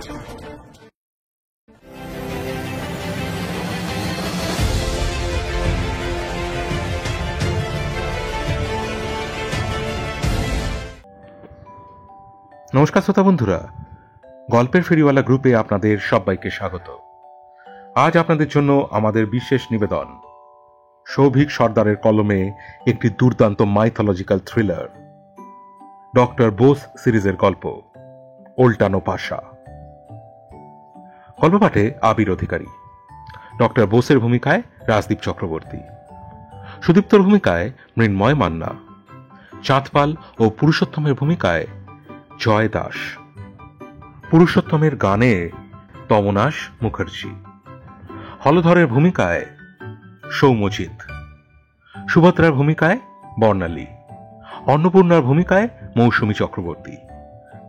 নমস্কার শ্রোতা বন্ধুরা, গল্পের ফেরিওয়ালা গ্রুপে আপনাদের সবাইকে স্বাগত। আজ আপনাদের জন্য আমাদের বিশেষ নিবেদন, সৌভিক সর্দারের কলমে একটি দুর্দান্ত মাইথোলজিক্যাল থ্রিলার, ডক্টর বোস সিরিজের গল্প ওল্টানো পাশা। গল্প পাঠে আবির অধিকারী, ডক্টর বোসের ভূমিকায় রাজদীপ চক্রবর্তী, সুদীপ্তর ভূমিকায় মৃন্ময় মান্না, চাঁদপাল ও পুরুষোত্তমের ভূমিকায় জয় দাস, পুরুষোত্তমের গানে তমনাশ মুখার্জি, হলধরের ভূমিকায় সৌম্যজিৎ, সুভদ্রার ভূমিকায় বর্ণালী, অন্নপূর্ণার ভূমিকায় মৌসুমী চক্রবর্তী,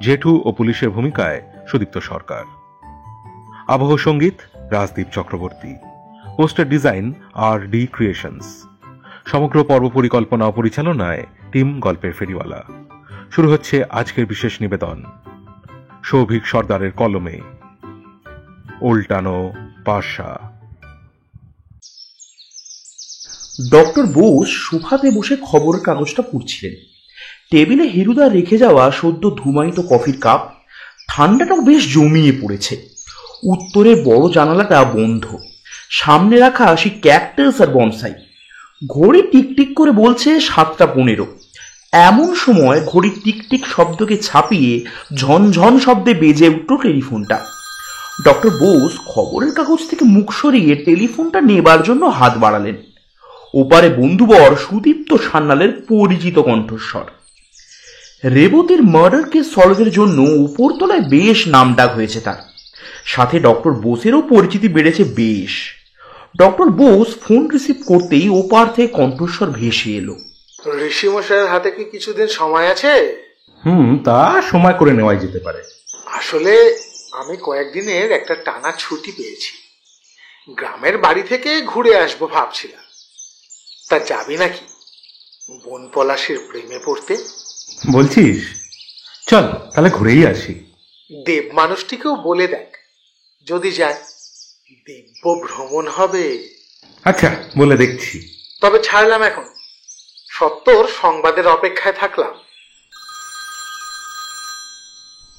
জেঠু ও পুলিশের ভূমিকায় সুদীপ্ত সরকার, আবহ সঙ্গীত Rajdeep Chakraborty, poster design RD. Creations. সমগ্র পর্ব পরিকল্পনা ও পরিচালনায় টিম গল্পের ফেরিওয়ালা। শুরু হচ্ছে আজকের বিশেষ নিবেদন, সৌভিক সর্দারের কলমে ওল্টানো পাশা। ডক্টর বোস সোফাতে বসে খবরের কাগজটা পড়ছিলেন। টেবিলে হিরুদা রেখে যাওয়া সদ্য ধুমায়িত কফির কাপ। ঠান্ডাটাও বেশ জমিয়ে পড়েছে। উত্তরের বড় জানালাটা বন্ধ। সামনে রাখা সেই ক্যাকটাস আর বনসাই। ঘড়ি টিকটিক করে বলছে 7:15। এমন সময় ঘড়ির টিকটিক শব্দকে ছাপিয়ে ঝনঝন শব্দে বেজে উঠল টেলিফোনটা। ডক্টর বোস খবরের কাগজ থেকে মুখ সরিয়ে টেলিফোনটা নেবার জন্য হাত বাড়ালেন। ওপারে বন্ধুবর সুদীপ্ত সান্যালের পরিচিত কণ্ঠস্বর। রেবতীর মার্ডার কেস সলভের জন্য উপরতলায় বেশ নামডাক হয়েছে তার। সাথে ডক্টর বোসেরও পরিচিতি বেড়েছে বেশ। ডক্টর বোস ফোন রিসিভ করতেই ওপার থেকে কণ্ঠস্বর ভেসে এলো। ঋষিমশাইয়ের হাতে কি কিছুদিন সময় আছে? তা সময় করে নেওয়াই যেতে পারে। আসলে আমি কয়েকদিনের একটা টানা ছুটি পেয়েছি। গ্রামের বাড়ি থেকে ঘুরে আসবো ভাবছিলাম। তা যাবি নাকি বন পলাশের প্রেমে পড়তে? বলছিস? চল তাহলে ঘুরেই আসি। দেব মানুষটিকেও বলে দেখ যদি যায়, দিব্য ভ্রমণ হবে। আচ্ছা, বলে দেখছি। তবে ছাড়লাম এখন, সত্তর সংবাদের অপেক্ষায় থাকলাম।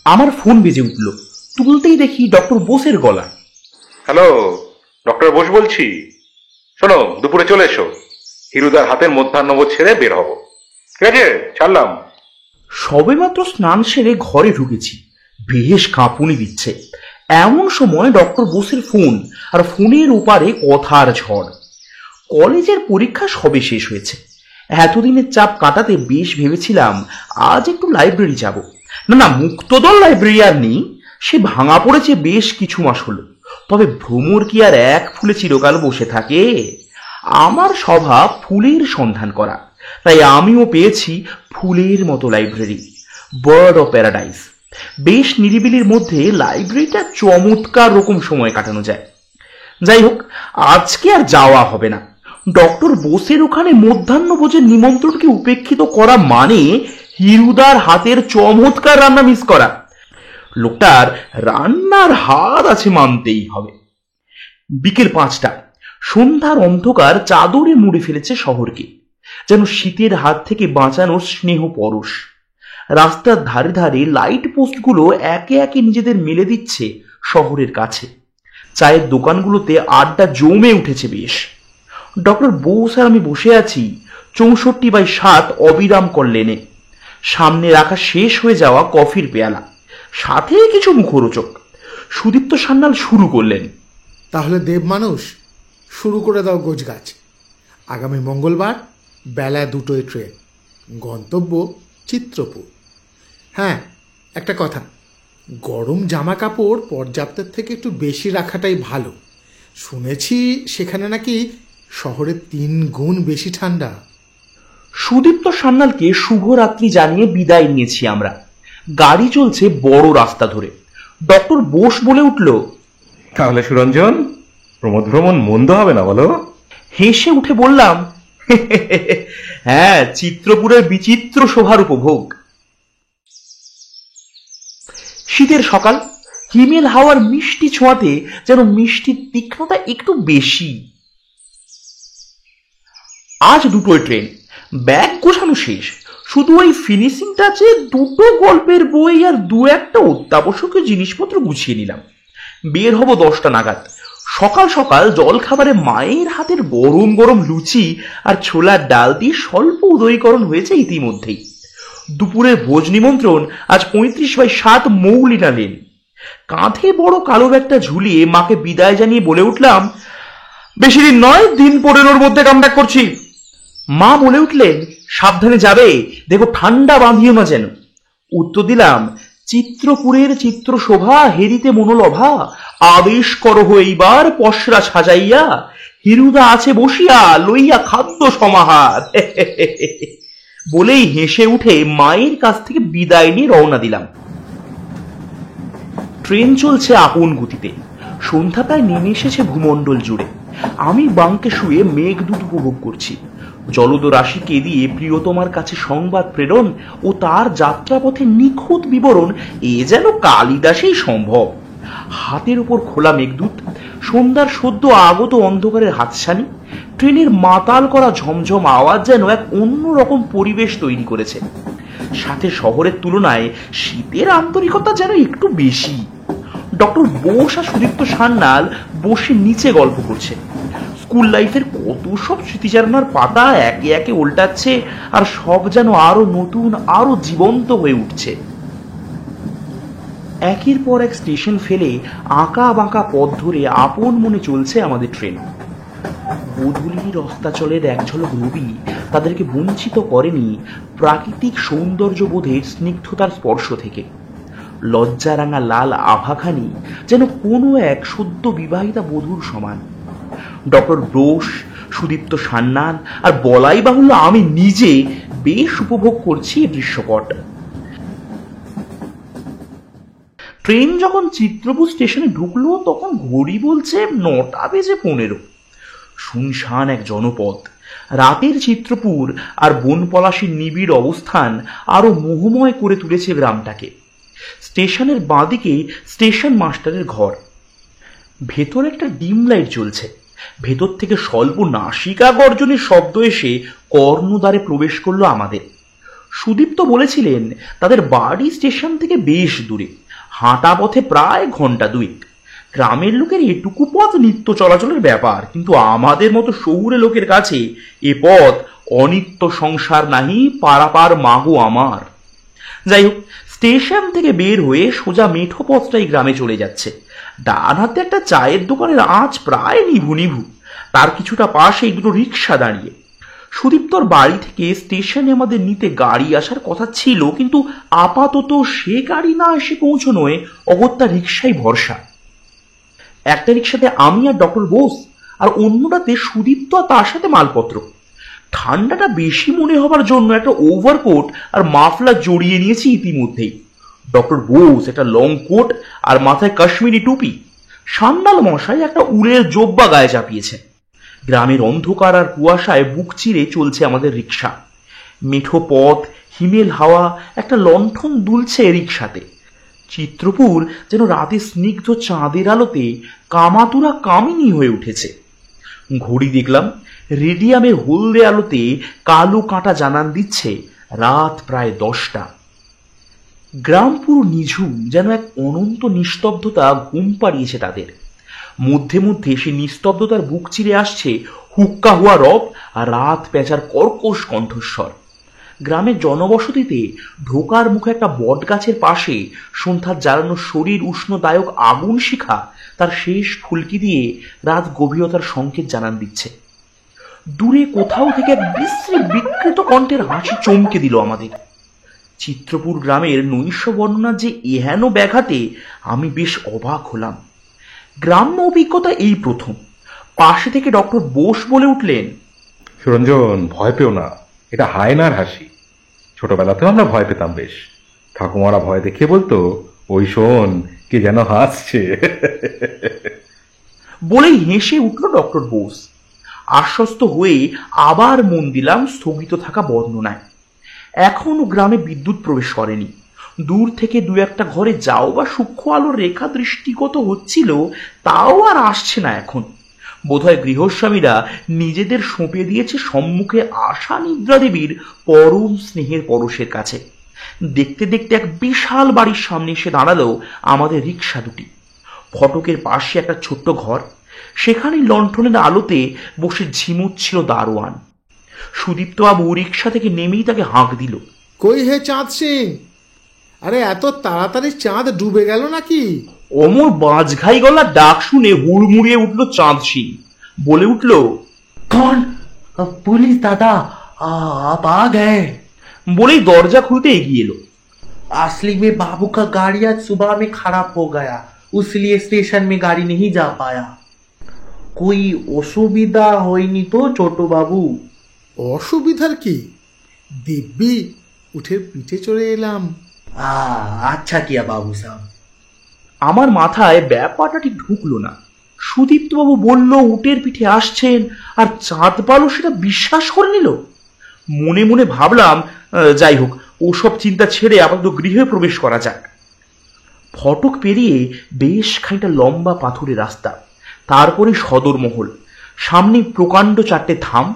আমার ফোন বেজে উঠল। তুলতেই দেখি ডক্টর বোসের গলা। হ্যালো, ডক্টর বোস বলছি। শোনো, দুপুরে চলে এসো। হিরুদার হাতের মধ্যাহ্নভোজ ছেড়ে বের হব। ঠিক আছে, ছাড়লাম। সবেমাত্র স্নান সেরে ঘরে ঢুকেছি। বেশ কাঁপুনি দিচ্ছে। এমন সময় ডক্টর বোসের ফোন, আর ফোনের ওপারে কথার ঝড়। কলেজের পরীক্ষা সবে শেষ হয়েছে। এতদিনের চাপ কাটাতে বেশ ভেবেছিলাম আজ একটু লাইব্রেরি যাব। না, মুক্তদল লাইব্রেরি আর নেই, সে ভাঙা পড়েছে বেশ কিছু মাস হলো। তবে ভ্রমর কি আর এক ফুলে চিরকাল বসে থাকে? আমার স্বভাব ফুলের সন্ধান করা, তাই আমিও পেয়েছি ফুলের মতো লাইব্রেরি, বার্ড অফ প্যারাডাইস। বেশ নিরিবিলির মধ্যে লাইব্রেরিটা চমৎকার রকম সময় কাটানো যায়। যাই হোক, আজকে আর যাওয়া হবে না। ডক্টর বোসের ওখানে মধ্যাহ্নভোজের নিমন্ত্রণকে উপেক্ষিত করা মানে হিরুদার হাতের চমৎকার রান্না মিস করা। লোকটার রান্নার হাত আছে মানতেই হবে। বিকেল 5টা। সন্ধ্যার অন্ধকার চাদরে মুড়ে ফেলেছে শহরকে, যেন শীতের হাত থেকে বাঁচানোর স্নেহ পরশ। রাস্তার ধারে ধারে লাইট পোস্টগুলো একে একে নিজেদের মেলে দিচ্ছে শহরের কাছে। চায়ের দোকানগুলোতে আড্ডা জমে উঠেছে বেশ। ডক্টর বোস আর আমি বসে আছি 64/7 অবিরাম কর লেনে। সামনে রাখা শেষ হয়ে যাওয়া কফির পেয়ালা, সাথে কিছু মুখরোচক। সুদীপ্ত সান্যাল শুরু করলেন। তাহলে দেব মানুষ শুরু করে দাও গোছগাছ। আগামী মঙ্গলবার বেলা 2টোয় ট্রেন, গন্তব্য চিত্রপুর। হ্যাঁ, একটা কথা, গরম জামা কাপড় পর্যাপ্তের থেকে একটু বেশি রাখাটাই ভালো। শুনেছি সেখানে নাকি শহরের 3 গুণ বেশি ঠান্ডা। সুদীপ্ত সান্যালকে শুভরাত্রি জানিয়ে বিদায় নিয়েছি আমরা। গাড়ি চলছে বড় রাস্তা ধরে। ডক্টর বোস বলে উঠল, তাহলে সুরঞ্জন, প্রমোদ ভ্রমণ মন্দ হবে না বলো? হেসে উঠে বললাম, হ্যাঁ, চিত্রপুরের বিচিত্র শোভার উপভোগ। শীতের সকাল, হিমেল হাওয়ার মিষ্টি ছোঁয়াতে যেন মিষ্টির তীক্ষ্ণতা একটু বেশি। আজ দুটোই ট্রেন, ব্যাগ গোছানো শেষ, শুধু ওই ফিনিশিং টাচে দুটো গল্পের বই আর দু একটা অত্যাবশ্যকীয় জিনিসপত্র গুছিয়ে নিলাম। বের হব 10টা নাগাদ। সকাল সকাল জল খাবারে মায়ের হাতের গরম গরম লুচি আর ছোলার ডাল দিয়ে স্বল্প উদয়ীকরণ হয়েছে ইতিমধ্যেই। দুপুরের ভোজ নিমন্ত্রণ আজ 35/7 মৌলিনা লেন। কাঁধে বড় কালো ব্যাগটা ঝুলিয়ে মাকে বিদায় জানিয়ে বলে উঠলাম, বেশি দিন নয়, দিন 15-র মধ্যে কামব্যাক করছি। মা বলে উঠলেন, সাবধানে যাবে, দেখো ঠান্ডা বাঁধিও না যেন। উত্তর দিলাম, চিত্রপুরের চিত্রশোভা হেরিতে মনোলভা, আদেশ করহ এইবার পশরা সাজাইয়া, হিরুদা আছে বসিয়া লইয়া খাদ্য সমাহার। বলেই হেসে উঠে মায়ের কাছ থেকে বিদায় নিয়ে রওনা দিলাম। ট্রেন চলছে আপন গতিতে। সন্ধ্যা প্রায় নেমে এসেছে ভূমণ্ডল জুড়ে। আমি বাঙ্কে শুয়ে মেঘদূত উপভোগ করছি। জলদ রাশিকে দিয়ে প্রিয়তমার কাছে সংবাদ প্রেরণ ও তার যাত্রাপথে নিখুঁত বিবরণ এ যেন কালিদাসেই সম্ভব। হাতের উপর খোলা মেঘদূত, সন্ধ্যার সদ্য আগত অন্ধকারের হাতছানি, ট্রেনের মাতাল করা ঝমঝম আওয়াজ যেন এক অন্যরকম পরিবেশ তৈরি করেছে। সাথে শহরের তুলনায় শীতের আন্তরিকতা যেন একটু বেশি। ডক্টর বোস আর সুদীপ্ত সান্যাল বসে নিচে গল্প করছে। স্কুল লাইফের কত সব স্মৃতিচারণার পাতা একে একে উল্টাচ্ছে, আর সব যেন আরো নতুন, আরো জীবন্ত হয়ে উঠছে। একের পর এক স্টেশন ফেলে আঁকা বাঁকা পথ ধরে আপন মনে চলছে আমাদের ট্রেন। গোধূলির অস্তাচলের এক ঝলক রবি তাদেরকে বঞ্চিত করেনি প্রাকৃতিক সৌন্দর্য বোধের স্নিগ্ধতার স্পর্শ থেকে। লজ্জারাঙা লাল আভাখানি যেন কোনো এক সদ্য বিবাহিতা বধূর সমান। ডক্টর বোস, সুদীপ্ত সান্যাল আর বলাই বাহুল্য আমি নিজে বেশ উপভোগ করছি এই দৃশ্যপট। ট্রেন যখন চিত্রপুর স্টেশনে ঢুকলো তখন ঘড়ি বলছে 9:15। শুনশান এক জনপদ। রাতের চিত্রপুর আর বনপলাশীর নিবিড় অবস্থান আরো মোহময় করে তুলেছে গ্রামটাকে। স্টেশনের বাঁদিকে স্টেশন মাস্টারের ঘর। ভেতর একটা ডিম লাইট জ্বলছে। ভেতর থেকে স্বল্প নাসিকা গর্জনের শব্দ এসে কর্ণদ্বারে প্রবেশ করলো আমাদের। সুদীপ্ত বলেছিলেন তাদের বাড়ি স্টেশন থেকে বেশ দূরে, হাঁটা পথে প্রায় ঘন্টা 2। গ্রামের লোকের এটুকু পথ নিত্য চলাচলের ব্যাপার, কিন্তু আমাদের মতো শহুরে লোকের কাছে এ পথ অনিত্য সংসার নাহি, পারাপার মাগো আমার। যাই হোক, স্টেশন থেকে বের হয়ে সোজা মেঠো পথটাই গ্রামে চলে যাচ্ছে। ডান হাতে একটা চায়ের দোকানের আঁচ প্রায় নিভু নিভু। তার কিছুটা পাশেই দুটো রিক্সা দাঁড়িয়ে। সুদীপ্তর বাড়ি থেকে স্টেশনে আমাদের নিতে গাড়ি আসার কথা ছিল, কিন্তু আপাতত সে গাড়ি না এসে পৌঁছনোয় অগত্যা রিক্সাই ভরসা। একটা রিক্সাতে আমি আর ডক্টর বোস, আর অন্যটাতে সুদীপ্ত আর তার সাথে মালপত্র। ঠান্ডাটা বেশি মনে হবার জন্য একটা ওভারকোট আর মাফলার জড়িয়ে নিয়েছি ইতিমধ্যেই। ডক্টর বোস একটা লং কোট আর মাথায় কাশ্মীরি টুপি। সান্যাল মশাই একটা উলের জোব্বা গায়ে চাপিয়েছে। গ্রামের অন্ধকার আর কুয়াশায় বুক চিরে চলছে আমাদের রিক্সা। মেঠো পথ, হিমেল হাওয়া, একটা লণ্ঠন দুলছে রিক্সাতে। চিত্রপুর যেন রাতে স্নিগ্ধ চাঁদের আলোতে কামাতুরা কামিনী হয়ে উঠেছে। ঘড়ি দেখলাম, রেডিয়ামের হলদে আলোতে কালো কাঁটা জানান দিচ্ছে রাত প্রায় 10টা। গ্রাম পুরো নিঝুম, যেন এক অনন্ত নিস্তব্ধতা ঘুম পাড়িয়েছে তাদের। মধ্যে মধ্যে সে নিস্তব্ধতার বুক চিরে আসছে হুক্কা হওয়া রব আর রাত পেঁচার কর্কশ কণ্ঠস্বর। গ্রামের জনবসতিতে ঢোকার মুখে একটা বট গাছের পাশে সন্ধ্যার জ্বালানো শরীর উষ্ণদায়ক আগুন শিখা তার শেষ ফুলকি দিয়ে রাত গভীরতার সংকেত জানান দিচ্ছে। দূরে কোথাও থেকে এক বিশ্রী বিকৃত কণ্ঠের হাসি চমকে দিল আমাদের। চিত্রপুর গ্রামের নৈশ বর্ণনার যে এহেন ব্যাঘাতে আমি বেশ অবাক হলাম। গ্রাম্য অভিজ্ঞতা এই প্রথম। পাশে থেকে ডক্টর বোস বলে উঠলেন, সুরঞ্জন, ভয় পেও না, এটা হায়নার হাসি। ছোটবেলাতেও আমরা ভয় পেতাম বেশ। ঠাকুমারা ভয় দেখিয়ে বলতো, ওই শোন কে যেন হাসছে। বলেই হেসে উঠল ডক্টর বোস। আশ্বস্ত হয়ে আবার মন দিলাম স্থগিত থাকা বর্ণনায়। এখনো গ্রামে বিদ্যুৎ প্রবেশ করেনি। দূর থেকে দু একটা ঘরে যাও বা সূক্ষ্ম আলোর রেখা দৃষ্টিগত হচ্ছিল, তাও আর আসছে না এখন। বোধহয় গৃহস্বামীরা নিজেদের সঁপে দিয়েছে সম্মুখে আশা নিদ্রা দেবীর পরম স্নেহের পরশের কাছে। দেখতে দেখতে এক বিশাল বাড়ির সামনে এসে দাঁড়ালো আমাদের রিক্সা দুটি। ফটকের পাশে একটা ছোট্ট ঘর, সেখানে লণ্ঠনের আলোতে বসে ঝিমুচ্ছিল দারোয়ান। সুদীপ্তবাবু রিক্সা থেকে নেমেই তাকে হাঁক দিল। কই হে চাঁদ সিং, আরে এত তাড়াতাড়ি চাঁদ ডুবে গেল নাকি? অমর বাজঘাই গলার ডাক শুনে হুড়মুড়িয়ে উঠল চাঁদ সিং। বলে উঠল, कौन? पुलिस दादा, आप आ गए। বলেই দরজা খুলতে এগিয়ে এলো। असली में बाबू का गाड़ी आज सुबह में खराब हो गया, इसलिए स्टेशन में गाड़ी नहीं जा पाया। कोई असुविधा হয়নি তো ছোট বাবু? অসুবিধার কি, দিব্যি উঠে পিঠে চড়ে এলাম। अच्छा किया बाबू साहब। আমার মাথায় ব্যাপারটা ঠিক ঢুকলো না। সুদীপ্তবাবু বলল উটের পিঠে আসছেন, আর চাঁদ পালো সেটা বিশ্বাস করে নিল। মনে মনে ভাবলাম, যাই হোক, ওসব চিন্তা ছেড়ে আপাতত গৃহে প্রবেশ করা যাক। ফটক পেরিয়ে বেশ খানিকটা লম্বা পাথুরে রাস্তা, তারপরে সদরমহল, সামনে প্রকাণ্ড চারটে থাম,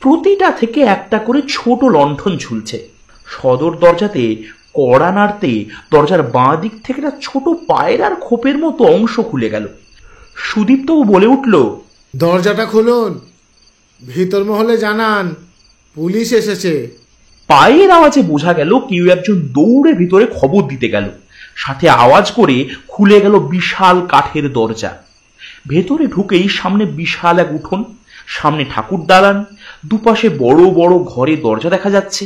প্রতিটা থেকে একটা করে ছোট লণ্ঠন ঝুলছে। সদর দরজাতে কড়া নাড়তে দরজার বাঁ দিক থেকে একটা ছোট পায়রার খোপের মতো অংশ খুলে গেল। সুদীপ্তও বলে উঠল, দরজাটা খুলুন, ভিতর মহলে জানান পুলিশ এসেছে। পায়ের আওয়াজে বোঝা গেল কেউ একজন দৌড়ে ভিতরে খবর দিতে গেল। সাথে আওয়াজ করে খুলে গেল বিশাল কাঠের দরজা। ভেতরে ঢুকেই সামনে বিশাল এক উঠোন, সামনে ঠাকুর দালান, দুপাশে বড় বড় ঘরে দরজা দেখা যাচ্ছে।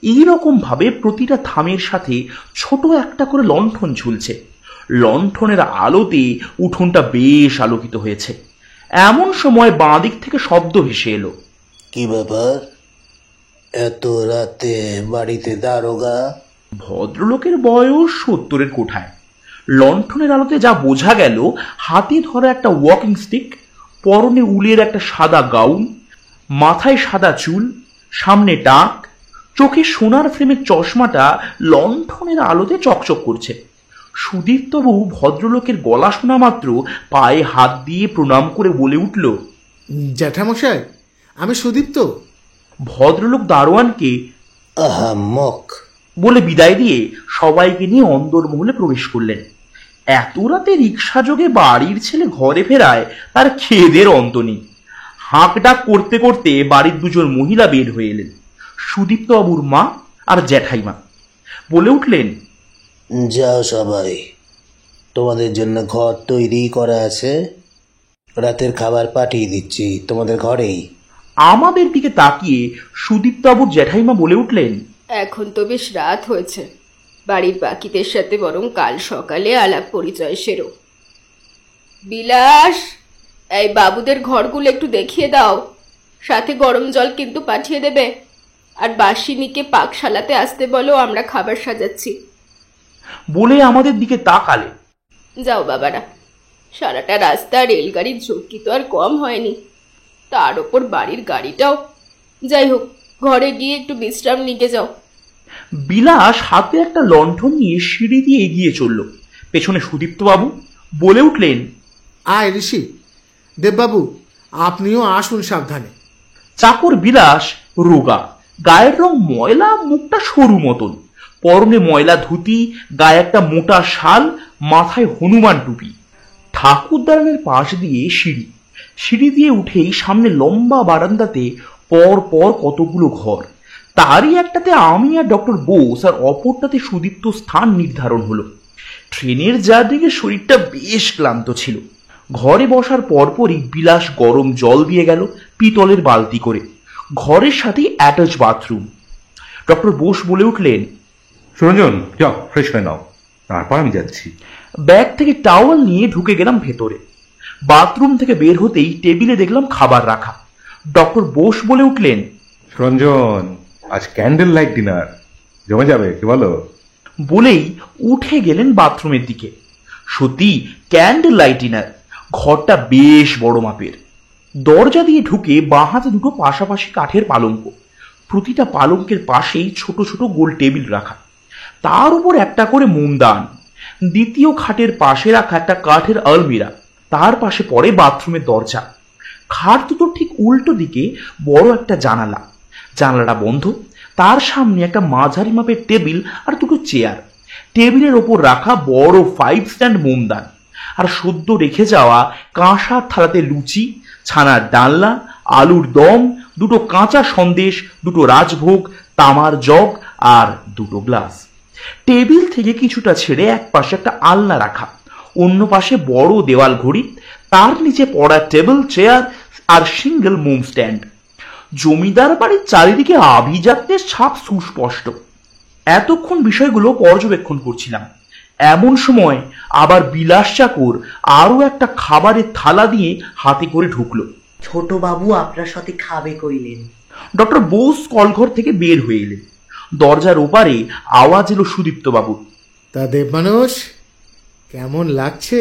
এইরকম ভাবে প্রতিটা থামের সাথে ছোট একটা করে লণ্ঠন ঝুলছে। লণ্ঠনের আলোতে উঠোনটা বেশ আলোকিত হয়েছে। এমন সময় বাঁ দিক থেকে শব্দ ভেসে এলো। কি ব্যাপার, এত রাতে বাড়িতে দারোগা? ভদ্রলোকের বয়স 70-এর কোঠায়। লণ্ঠনের আলোতে যা বোঝা গেল, হাতে ধরা একটা ওয়াকিং স্টিক, পরনে উলের একটা সাদা গাউন, মাথায় সাদা চুল, সামনে টাক, চোখে সোনার ফ্রেমের চশমাটা লণ্ঠনের আলোতে চকচক করছে। সুদীপ্তবাবু ভদ্রলোকের গলা শোনা মাত্র পায়ে হাত দিয়ে প্রণাম করে বলে উঠল, জ্যাঠামশাই, আমি সুদীপ্ত। ভদ্রলোক দারোয়ানকে আহাম্মক বলে বিদায় দিয়ে সবাইকে নিয়ে অন্দরমহলে প্রবেশ করলেন। এত রাতে রিক্সা যোগে বাড়ির ছেলে ঘরে ফেরায় তার খেদের অন্ত নেই। হাঁক ডাক করতে করতে বাড়ির দুজন মহিলা বের হয়ে এলেন, সুদীপ্তবাবুর মা আর জ্যাঠাইমা। বলে উঠলেন, যাও সবাই, তোমাদের জন্য ঘর তৈরি করা আছে, রাতের খাবার পাঠিয়ে দিচ্ছি তোমাদের ঘরেই। আমাদের দিকে তাকিয়ে সুদীপ্তবাবুর জ্যাঠাইমা বলে উঠলেন, এখন তো বেশ রাত হয়েছে, বাড়ির বাকিদের সাথে বরং কাল সকালে আলাপ পরিচয় সেরো। বিলাস, এই বাবুদের ঘরগুলো একটু দেখিয়ে দাও, সাথে গরম জল কিন্তু পাঠিয়ে দেবে, আর বাসিনীকে পাকশালাতে আসতে বলো, আমরা খাবার সাজাচ্ছি। বলে আমাদের দিকে তাকালে। যাও বাবারা, সারাটা রাস্তা রেলগাড়ির ঝক্কি তো আর কম হয়নি, তার ওপর বাড়ির গাড়িটাও। যাই হোক, ঘরে গিয়ে একটু বিশ্রাম নিতে যাও। বিলাস হাতে একটা লণ্ঠন নিয়ে সিঁড়ি দিয়ে এগিয়ে চলল। পেছনে সুদীপ্তবাবু বলে উঠলেন, আয় ঋষি, দেববাবু আপনিও আসুন সাবধানে। চাকর বিলাস রোগা, গায়ের রং ময়লা, মুখটা সরু মতন, পরনে ময়লা ধুতি, গায়ে একটা মোটা শাল, মাথায় হনুমান টুপি। ঠাকুর দালানের পাশ দিয়ে সিঁড়ি, সিঁড়ি দিয়ে উঠেই সামনে লম্বা বারান্দাতে পর পর কতগুলো ঘর। তারই একটাতে আমি আর ডক্টর বোস, আর অপরটাতে সুদীপ্ত স্থান নির্ধারণ হলো। ট্রেনের জার্নিতে শরীরটা বেশ ক্লান্ত ছিল। ঘরে বসার পরপরই বিলাস গরম জল দিয়ে গেল পিতলের বালতি করে। ঘরের সাথেই অ্যাটাচ বাথরুম। ডক্টর বোস বলে উঠলেন, সুরঞ্জন, যাও ফ্রেশ হয়ে নাও, তারপর আমি যাচ্ছি। ব্যাগ থেকে টাওয়াল নিয়ে ঢুকে গেলাম ভেতরে। বাথরুম থেকে বের হতেই টেবিলে দেখলাম খাবার রাখা। ডক্টর বোস বলে উঠলেন, সুরঞ্জন, আজ ক্যান্ডেল লাইট ডিনার, জমে যাবে, কি বলো? বলেই উঠে গেলেন বাথরুমের দিকে। সত্যি ক্যান্ডেল লাইট ডিনার। ঘরটা বেশ বড় মাপের। দরজা দিয়ে ঢুকে বাঁ হাতে দুটো পাশাপাশি কাঠের পালঙ্ক, প্রতিটা পালঙ্কের পাশেই ছোট ছোট গোল টেবিল রাখা। তার উপর একটা করে মোমদান, দ্বিতীয় খাটের পাশে রাখা একটা কাঠের আলমিরা, তার পাশে পড়ে বাথরুমের দরজা। খাট দুটোর ঠিক উল্টো দিকে বড় একটা জানালা, জানালাটা বন্ধ। তার সামনে একটা মাঝারি মাপের টেবিল আর দুটো চেয়ার। টেবিলের ওপর রাখা বড় 5 স্ট্যান্ড মোমদান, আর সদ্য রেখে যাওয়া কাঁসার থালাতে লুচি, ছানার ডালনা, আলুর দম, দুটো কাঁচা সন্দেশ, দুটো রাজভোগ, তামার জগ আর দুটো গ্লাস। টেবিল থেকে কিছুটা ছেড়ে এক পাশে একটা আলনা রাখা, অন্য পাশে বড় দেওয়াল ঘড়ি, তার নিচে পড়া টেবিল, চেয়ার আর সিঙ্গেল মোম স্ট্যান্ড। জমিদার বাড়ির চারিদিকে আভিজাত্যের ছাপ সুস্পষ্ট। এতক্ষণ বিষয়গুলো পর্যবেক্ষণ করছিলাম, এমন সময় আবার বিলাস চাকর আরো একটা খাবারের থালা দিয়ে হাতে করে ঢুকলো। ছোট বাবু আপনার সাথে খাবে কইলেন। ডক্টর বোস কলঘর থেকে বের হয়ে এলেন। দরজার ওপারে আওয়াজ এলো সুদীপ্ত বাবুর। তা দেবমানুষ, কেমন লাগছে?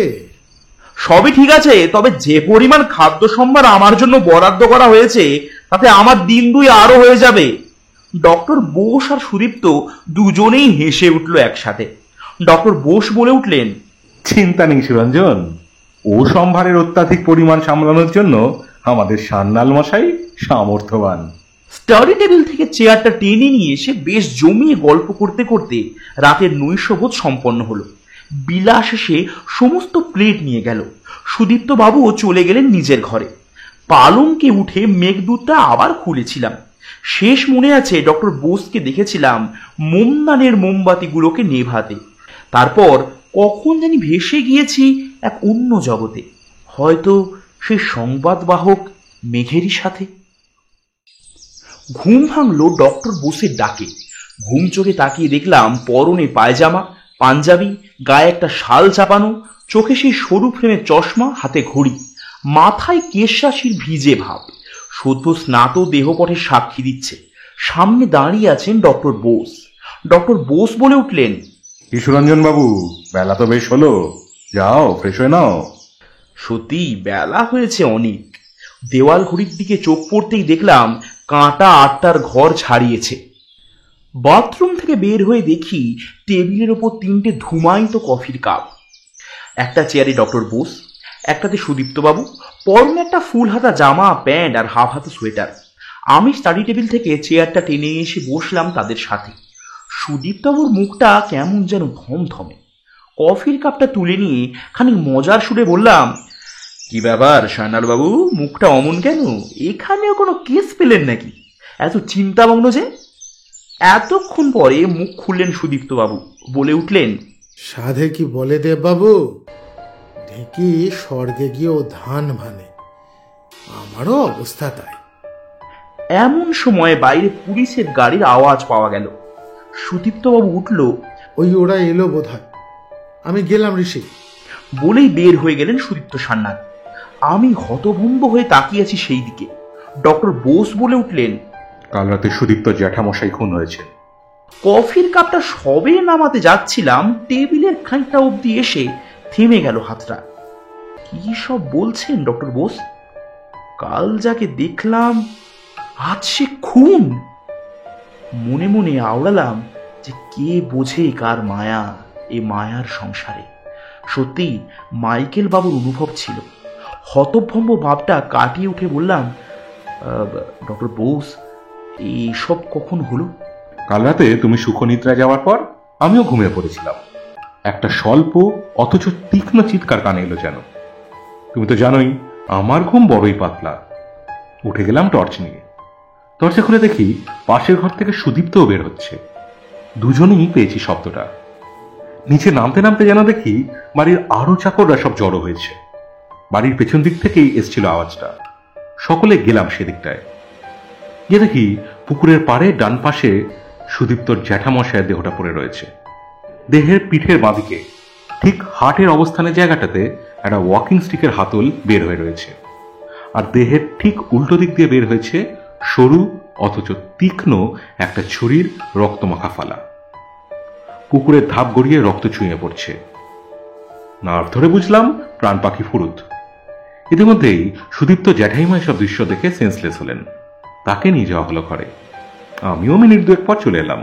সবই ঠিক আছে, তবে যে পরিমাণ খাদ্য সম্ভার আমার জন্য বরাদ্দ করা হয়েছে তাতে আমার দিন দুই আরো হয়ে যাবে। ডক্টর বোস আর সুদীপ্ত দুজনেই হেসে উঠল একসাথে। ডক্টর বোস বলে উঠলেন, চিন্তা নেই সুরঞ্জন, ও সম্ভারের অত্যাধিক পরিমাণ সামলানোর জন্য আমাদের সান্নাল মশাই সামর্থ্যবান। স্টাডি টেবিল থেকে চেয়ারটা টেনে নিয়ে এসে বেশ জমিয়ে গল্প করতে করতে রাতের নৈশভোজ সম্পন্ন হলো। বিলাস এসে সমস্ত প্লেট নিয়ে গেল। সুদীপ্ত বাবুও চলে গেলেন নিজের ঘরে। পালঙ্কে উঠে মেঘদূতটা আবার খুলেছিলাম। শেষ মনে আছে ডক্টর বোসকে দেখেছিলাম মোমদানের মোমবাতিগুলোকে নেভাতে। তারপর কখন জানি ভেসে গিয়েছি এক অন্য জগতে, হয়তো সেই সংবাদবাহক মেঘেরই সাথে। ঘুম ভাঙলো ডক্টর বোসের ডাকে। ঘুম চোখে তাকিয়ে দেখলাম পরনে পায়জামা, পাঞ্জাবি, গায়ে একটা শাল চাপানো, চোখে সেই সরু ফ্রেমের চশমা, হাতে ঘড়ি, মাথায় কেশরাশির ভিজে ভাব, সদ্য স্নাত দেহপটে সাক্ষী দিচ্ছে। সামনে দাঁড়িয়ে আছেন ডক্টর বোস। ডক্টর বোস বলে উঠলেন, কি সুরঞ্জন বাবু, বেলা তো বেশ হলো, যাও ফ্রেশ হয়ে নাও। সত্যি বেলা হয়েছে অনেক। দেওয়াল ঘড়ির দিকে চোখ পড়তেই দেখলাম কাঁটা 8টার ঘর ছাড়িয়েছে। বাথরুম থেকে বের হয়ে দেখি টেবিলের ওপর 3টে ধুমায়িত কফির কাপ। একটা চেয়ারে ডক্টর বোস, একটাতে সুদীপ্ত বাবু, পরনে একটা ফুল হাতা জামা, প্যান্ট আর হাফ হাতা সোয়েটার। আমি স্টাডি টেবিল থেকে চেয়ারটা টেনে এসে বসলাম তাদের সাথে। সুদীপ্ত বাবুর মুখটা কেমন যেন থমথমে। কফির কাপটা তুলে নিয়ে খানিক মজার সুরে বললাম, কি ব্যাপার সান্যাল বাবু, মুখটা অমন কেন? এখানেও কোনো কেস পেলেন নাকি? এত চিন্তামগ্ন যে? এতক্ষণ পরে মুখ খুললেন সুদীপ্ত বাবু, বলে উঠলেন, সাধে কি বলে দেববাবু, ঢেকি স্বর্গে গিয়েও ধান ভানে, আমারও অবস্থা তাই। এমন সময় বাইরে পুলিশের গাড়ির আওয়াজ পাওয়া গেল। সুদীপ্ত বাবু উঠল, ওই ওরা এলো বোধহয়, আমি গেলাম ঋষি। বলেই বের হয়ে গেলেন সুদীপ্ত সান্যাল। আমি হতভম্ব হয়ে তাকিয়ে আছি সেই দিকে। ডক্টর বোস বলে উঠলেন, কাল রাতে সুদীপ্ত জ্যাঠামশাই খুন হয়েছে। কফির কাপটা সবে নামাতে যাচ্ছিলাম, টেবিলের খানিকটা অব্দি এসে থেমে গেল হাতটা। কি সব বলছেন ডক্টর বোস? কাল যাকে দেখলাম আজ সে খুন? মনে মনে আওড়ালাম যে কে বোঝে কার মায়া এ মায়ার সংসারে। সত্যি মাইকেল বাবুর অনুভব ছিল। হতভম্ব ভাবটা কাটিয়ে উঠে বললাম, ডক্টর বোস, এইসব কখন হলো? কাল রাতে তুমি সুখনিদ্রা যাওয়ার পর আমিও ঘুমিয়ে পড়েছিলাম। একটা স্বল্প অথচ তীক্ষ্ণ চিৎকার কানে এলো যেন। তুমি তো জানোই আমার ঘুম বড়ই পাতলা। উঠে গেলাম টর্চ নিয়ে। দরজা খুলে দেখি পাশের ঘর থেকে সুদীপ্তও বের হচ্ছে। দুজনেই পেয়েছি শব্দটা। নিচে নামতে নামতে যেন দেখি বাড়ির আরো চাকররা সব জড়ো হয়েছে। বাড়ির পেছন দিক থেকেই এসছিল আওয়াজটা। সকলে গেলাম সেদিকটায়। গিয়ে দেখি পুকুরের পাড়ে ডান পাশে সুদীপ্তর জ্যাঠামশায়ের দেহটা পড়ে রয়েছে। দেহের পিঠের বাঁদিকে ঠিক হার্টের অবস্থানের জায়গাটাতে একটা ওয়াকিং স্টিকের হাতল বের হয়ে রয়েছে, আর দেহের ঠিক উল্টো দিক দিয়ে বের হয়েছে সরু অথচ তীক্ষ্ণ একটা ছুরির রক্তমাখা ফালা। পুকুরের ধাপ গড়িয়ে রক্ত ছুঁয়ে পড়ছে। নার্ভ ধরে বুঝলাম প্রাণ পাখি ফুরুত। ইতিমধ্যেই সুদীপ্ত জ্যাঠাইমা এসব দৃশ্য দেখে সেন্সলেস হলেন। তাকে নিয়ে যাওয়া হলো ঘরে। আমিও মিনিট 2 পর চলে এলাম।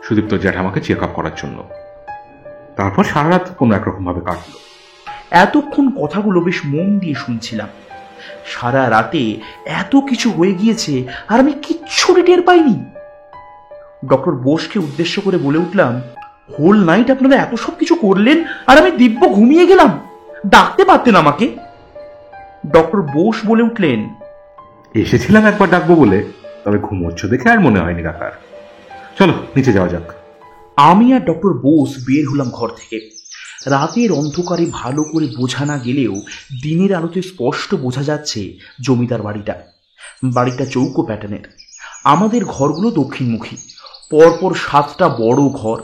সুদীপ্ত জ্যাঠামাকে চেক আপ করার জন্য। তারপর সারা রাত কোনো একরকম ভাবে কাটলো। এতক্ষণ কথাগুলো বেশ মন দিয়ে শুনছিলাম। সারা রাতে এত কিছু হয়ে গিয়েছে আর আমি কিচ্ছু টের পাইনি। ডক্টর বোসকে উদ্দেশ্য করে বলে উঠলাম, হোল নাইট আপনারা এত সব কিছু করলেন আর আমি দিব্য ঘুমিয়ে গেলাম, ডাকতে পারতেন আমাকে। ডক্টর বোস বলে উঠলেন, এসেছিলাম একবার ডাকবো বলে, তবে ঘুমোচ্ছ দেখে আর মনে হয়নি কাকার। চলো নিচে যাওয়া যাক। আমি আর ডক্টর বোস বের হলাম ঘর থেকে। রাতের অন্ধকারে ভালো করে বোঝা না গেলেও দিনের আলোতে স্পষ্ট বোঝা যাচ্ছে জমিদার বাড়িটা। বাড়িটা চৌকো প্যাটার্নের। আমাদের ঘরগুলো দক্ষিণমুখী। পরপর 7টা বড় ঘর,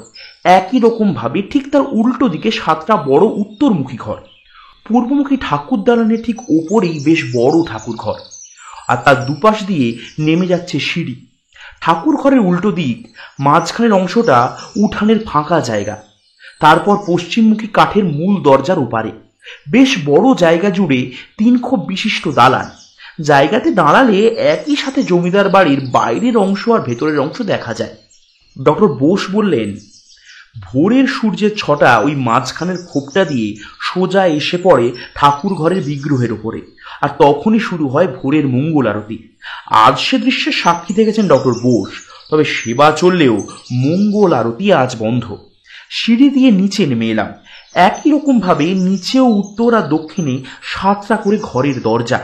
একই রকম ভাবে ঠিক তার উল্টো দিকে 7টা বড় উত্তরমুখী ঘর। পূর্বমুখী ঠাকুর দালানের ঠিক ওপরেই বেশ বড় ঠাকুর ঘর, আর তার দুপাশ দিয়ে নেমে যাচ্ছে সিঁড়ি। ঠাকুর ঘরের উল্টো দিক, মাঝখানের অংশটা উঠানের ফাঁকা জায়গা। তারপর পশ্চিমমুখী কাঠের মূল দরজার ওপারে বেশ বড় জায়গা জুড়ে 3 খোপ বিশিষ্ট দালান। জায়গাতে দাঁড়ালে একই সাথে জমিদার বাড়ির বাইরের অংশ আর ভেতরের অংশ দেখা যায়। ডক্টর বোস বললেন, ভোরের সূর্যের ছটা ওই মাঝখানের খোপটা দিয়ে সোজা এসে পড়ে ঠাকুর ঘরের বিগ্রহের ওপরে, আর তখনই শুরু হয় ভোরের মঙ্গল আরতি। আজ সে দৃশ্যের সাক্ষী থেকেছেন ডক্টর বোস, তবে সেবা চললেও মঙ্গল আরতি আজ বন্ধ। সিঁড়ি দিয়ে নিচে নেমে এলাম। একই রকম ভাবে নিচেও উত্তর আর দক্ষিণে 7টা করে ঘরের দরজা।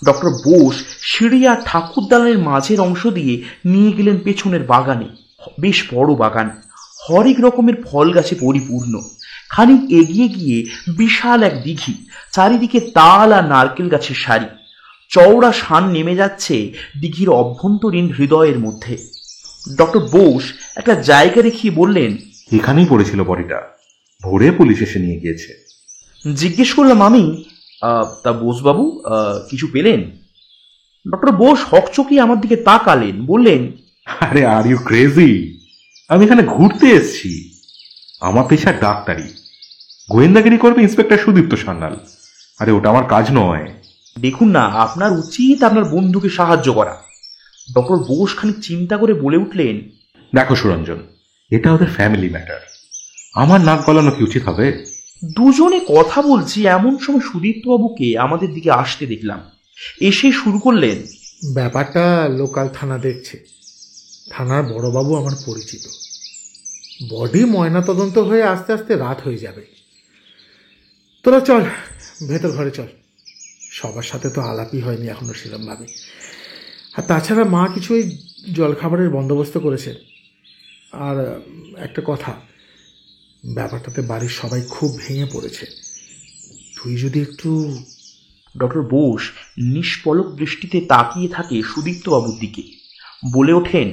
ডক্টর বোস সিঁড়ি আর ঠাকুর দালানের মাঝের অংশ দিয়ে নিয়ে গেলেন পেছনের বাগানে। বেশ বড় বাগান, হরেক রকমের ফল গাছে পরিপূর্ণ। খানিক এগিয়ে গিয়ে বিশাল এক দিঘি, চারিদিকে তাল আর নারকেল গাছের সারি। চওড়া শান নেমে যাচ্ছে দিঘির অভ্যন্তরীণ হৃদয়ের মধ্যে। ডক্টর বোস একটা জায়গা দেখিয়ে বললেন, এখানেই পড়েছিল বডিটা, ভোরে পুলিশ এসে নিয়ে গিয়েছে। জিজ্ঞেস করলাম আমি, তা বোসবাবু কিছু পেলেন? ডক্টর বোস হকচকিয়ে আমার দিকে তাকালেন, বললেন, আরে আর ইউ ক্রেজি? আমি এখানে ঘুরতে এসেছি। আমার পেশা ডাক্তারি, গোয়েন্দাগিরি করবে ইন্সপেক্টর সুদীপ্ত সান্যাল। আরে ওটা আমার কাজ নয়। দেখুন না, আপনার উচিত আপনার বন্ধুকে সাহায্য করা। ডক্টর বোস খানিক চিন্তা করে বলে উঠলেন, দেখো সুরঞ্জন, এটা ওদের ফ্যামিলি ম্যাটার, আমার নাক গলানো কি উচিত হবে? দুজনে কথা বলছি এমন সময় সুদীপ্তবাবুকে আমাদের দিকে আসতে দেখলাম। এসে শুরু করলেন, ব্যাপারটা লোকাল থানা দেখছে। থানার বড়বাবু আমার পরিচিত। বডি ময়নাতদন্ত হয়ে আস্তে আস্তে রাত হয়ে যাবে। তোরা চল ভেতর ঘরে চল। সবার সাথে তো আলাপই হয়নি এখনো সেরকমভাবে। আর তাছাড়া মা কিছু ওই জলখাবারের বন্দোবস্ত করেছে। আর একটা কথা, ব্যাপারটাতে বাড়ির সবাই খুব ভেঙে পড়েছে। তুই যদি একটু... ডক্টর বোস নিষ্পলক দৃষ্টিতে তাকিয়ে থাকে সুদীপ্তবাবুর দিকে, বলে ওঠেন,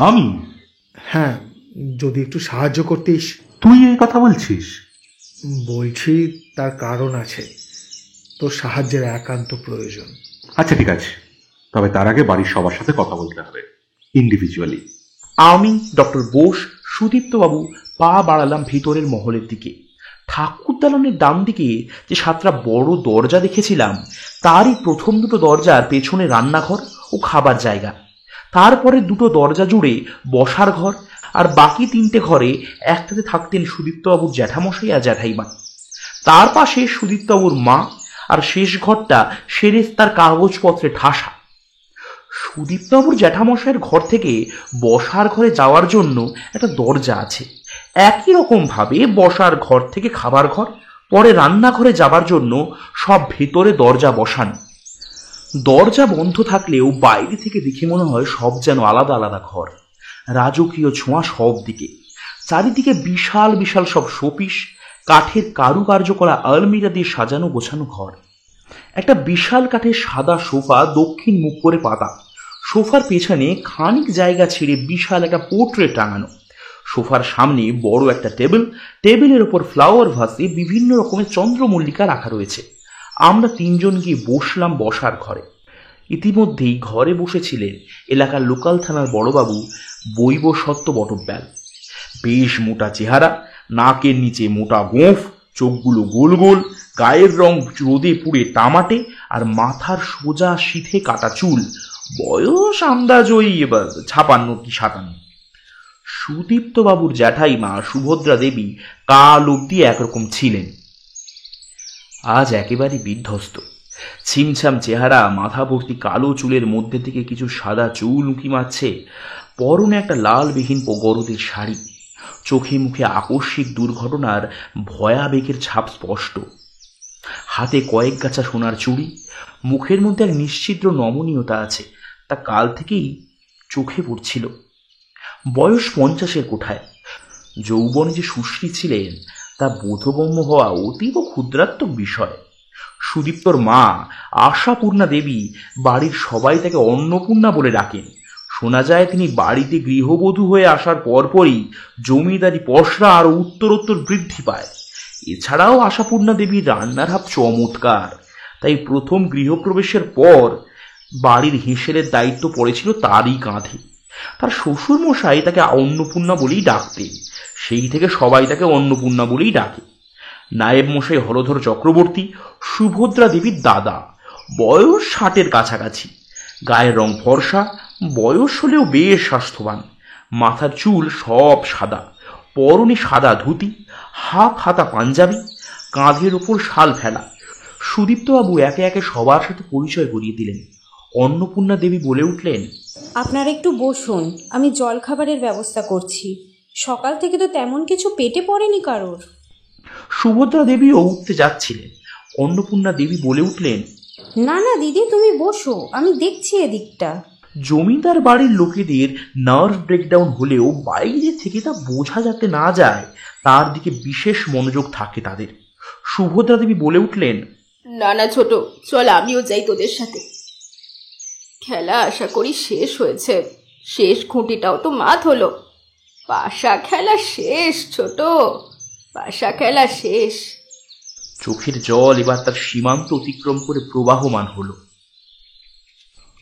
আমি? হ্যাঁ, যদি একটু সাহায্য করতিস। তুই এই কথা বলছিস? বলছি, তার কারণ আছে। তোর সাহায্যের একান্ত প্রয়োজন। আচ্ছা ঠিক আছে, তবে তার আগে বাড়ির সবার সাথে কথা বলতে হবে, ইন্ডিভিজুয়ালি। আমি, ডক্টর বোস, সুদীপ্তবাবু পা বাড়ালাম ভিতরের মহলের দিকে। ঠাকুর দালানের ডান দিকে যে 7টা বড় দরজা দেখেছিলাম, তারই প্রথম 2টো দরজার পেছনে রান্নাঘর ও খাবার জায়গা। তারপরে 2টো দরজা জুড়ে বসার ঘর, আর বাকি 3টে ঘরে একটাতে থাকতেন সুদীপ্তবাবুর জ্যাঠামশাই আর জ্যাঠাইমা। তার পাশে সুদীপ্তবাবুর মা, আর শেষ ঘরটা সেরেস্তার কাগজপত্রে ঠাসা। সুদীপ্তবাবুর জ্যাঠামশাইয়ের ঘর থেকে বসার ঘরে যাওয়ার জন্য একটা দরজা আছে। একই রকম ভাবে বসার ঘর থেকে খাবার ঘর, পরে রান্নাঘরে যাবার জন্য সব ভেতরে দরজা বসানো। দরজা বন্ধ থাকলেও বাইরে থেকে দেখে মনে হয় সব যেন আলাদা আলাদা ঘর। রাজকীয় ছোঁয়া সব দিকে। চারিদিকে বিশাল বিশাল সব শোপিস, কাঠের কারুকার্য করা আলমিরা দিয়ে সাজানো গোছানো ঘর। একটা বিশাল কাঠের সাদা সোফা দক্ষিণ মুখ করে পাতা। সোফার পেছনে খানিক জায়গা ছেড়ে বিশাল একটা পোর্ট্রেট টাঙানো। সোফার সামনে বড় একটা টেবিল, টেবিলের ওপর ফ্লাওয়ার ভাসে বিভিন্ন রকমের চন্দ্রমল্লিকা রাখা রয়েছে। আমরা 3 জন গিয়ে বসলাম বসার ঘরে। ইতিমধ্যেই ঘরে বসেছিলেন এলাকার লোকাল থানার বড়বাবু বৈবসত্য বটব্যাল। বেশ মোটা চেহারা, নাকের নিচে মোটা গোঁফ, চোখগুলো গোল গোল, গায়ের রং রোদে পুড়ে তামাটে, আর মাথার সোজা সিধে কাটা চুল। বয়স আন্দাজ ওই 56 কি 57। সুদীপ্তবাবুর জ্যাঠাইমা সুভদ্রা দেবী কাল অব্দি একরকম ছিলেন, আজ একেবারে বিধ্বস্ত। ছিমছাম চেহারা, মাথা ভর্তি কালো চুলের মধ্যে থেকে কিছু সাদা চুল উঁকি মারছে, পরনে একটা লালবিহীন গরদের শাড়ি, চোখে মুখে আকস্মিক দুর্ঘটনার ভয়াবেগের ছাপ স্পষ্ট, হাতে কয়েক গাছা সোনার চুড়ি, মুখের মধ্যে এক নিশ্চিদ্র নমনীয়তা আছে, তা কাল থেকেই চোখে পড়ছিল। বয়স 50-এর কোঠায়। যৌবনে যে সুশ্রী ছিলেন তা বোধগম্য হওয়া অতীব ক্ষুদ্রাত্মক বিষয়। সুদীপ্তর মা আশাপূর্ণা দেবী বাড়ির সবাই তাকে অন্নপূর্ণা বলে ডাকেন। শোনা যায় তিনি বাড়িতে গৃহবধূ হয়ে আসার পরপরই জমিদারি পসরা আরো উত্তরোত্তর বৃদ্ধি পায়। এছাড়াও আশাপূর্ণা দেবীর রান্নার হাত চমৎকার, তাই প্রথম গৃহপ্রবেশের পর বাড়ির হেঁসেলের দায়িত্ব পড়েছিল তারই কাঁধে। তার শ্বশুর মশাই তাকে অন্নপূর্ণা বলেই ডাকতেন, সেই থেকে সবাই তাকে অন্নপূর্ণা বলেই ডাকে। নায়েব মশাই হলধর চক্রবর্তী সুভদ্রা দেবীর দাদা, বয়স 60-এর কাছাকাছি, গায়ের রং ফর্সা, বয়স হলেও বেশ স্বাস্থ্যবান, মাথার চুল সব সাদা, পরনে সাদা ধুতি, হাফ হাতা পাঞ্জাবি, কাঁধের ওপর শাল ফেলা। সুদীপ্তবাবু একে একে সবার সাথে পরিচয় করিয়ে দিলেন। অন্নপূর্ণা দেবী বলে উঠলেন, আপনারা একটু বসুন, আমি জলখাবারের ব্যবস্থা করছি। সকাল থেকে তো তেমন কিছু পেটে পড়েনি কারোর। সুভদ্রা দেবীও উঠতে যাচ্ছিলেন। অন্নপূর্ণা দেবী বলে উঠলেন, না না দিদি, তুমি বসো, আমি দেখছি এদিকটা। জমিদার বাড়ির লোকেদের নার্ভ ব্রেকডাউন হলেও বাইরে থেকে তা বোঝা যাতে না যায় তার দিকে বিশেষ মনোযোগ থাকে তাদের। সুভদ্রা দেবী বলে উঠলেন, না না ছোট, চল আমিও যাই তোদের সাথে। খেলা আশা করি শেষ হয়েছে, শেষ খুঁটিটাও তো মাত হলো। পাশা খেলা শেষ ছোট, পাশা খেলা শেষ। চোখের জল এবার তার সীমান্ত অতিক্রম করে প্রবাহমান হলো।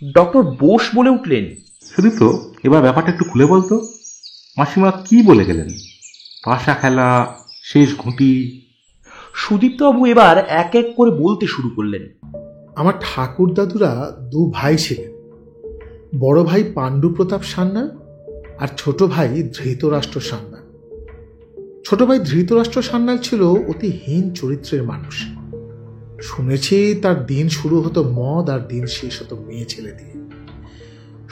ডক্টর বোস বলে উঠলেন, সুদীপ্ত, এবার ব্যাপারটা একটু খুলে বলতো, মাসিমা কি বলে গেলেন? পাশা খেলা শেষ ঘুঁটি। সুদীপ্তবাবু এবার এক এক করে বলতে শুরু করলেন। আমার ঠাকুর দাদুরা 2 ভাই ছিলেন। বড় ভাই পাণ্ডু প্রতাপ সান্যাল আর ছোট ভাই ধৃতরাষ্ট্র সান্যাল। ছোট ভাই ধৃতরাষ্ট্র সান্যাল ছিল অতি হীন চরিত্রের মানুষ। শুনেছি তার দিন শুরু হতো মদ আর দিন শেষ হতো মেয়ে ছেলে দিয়ে।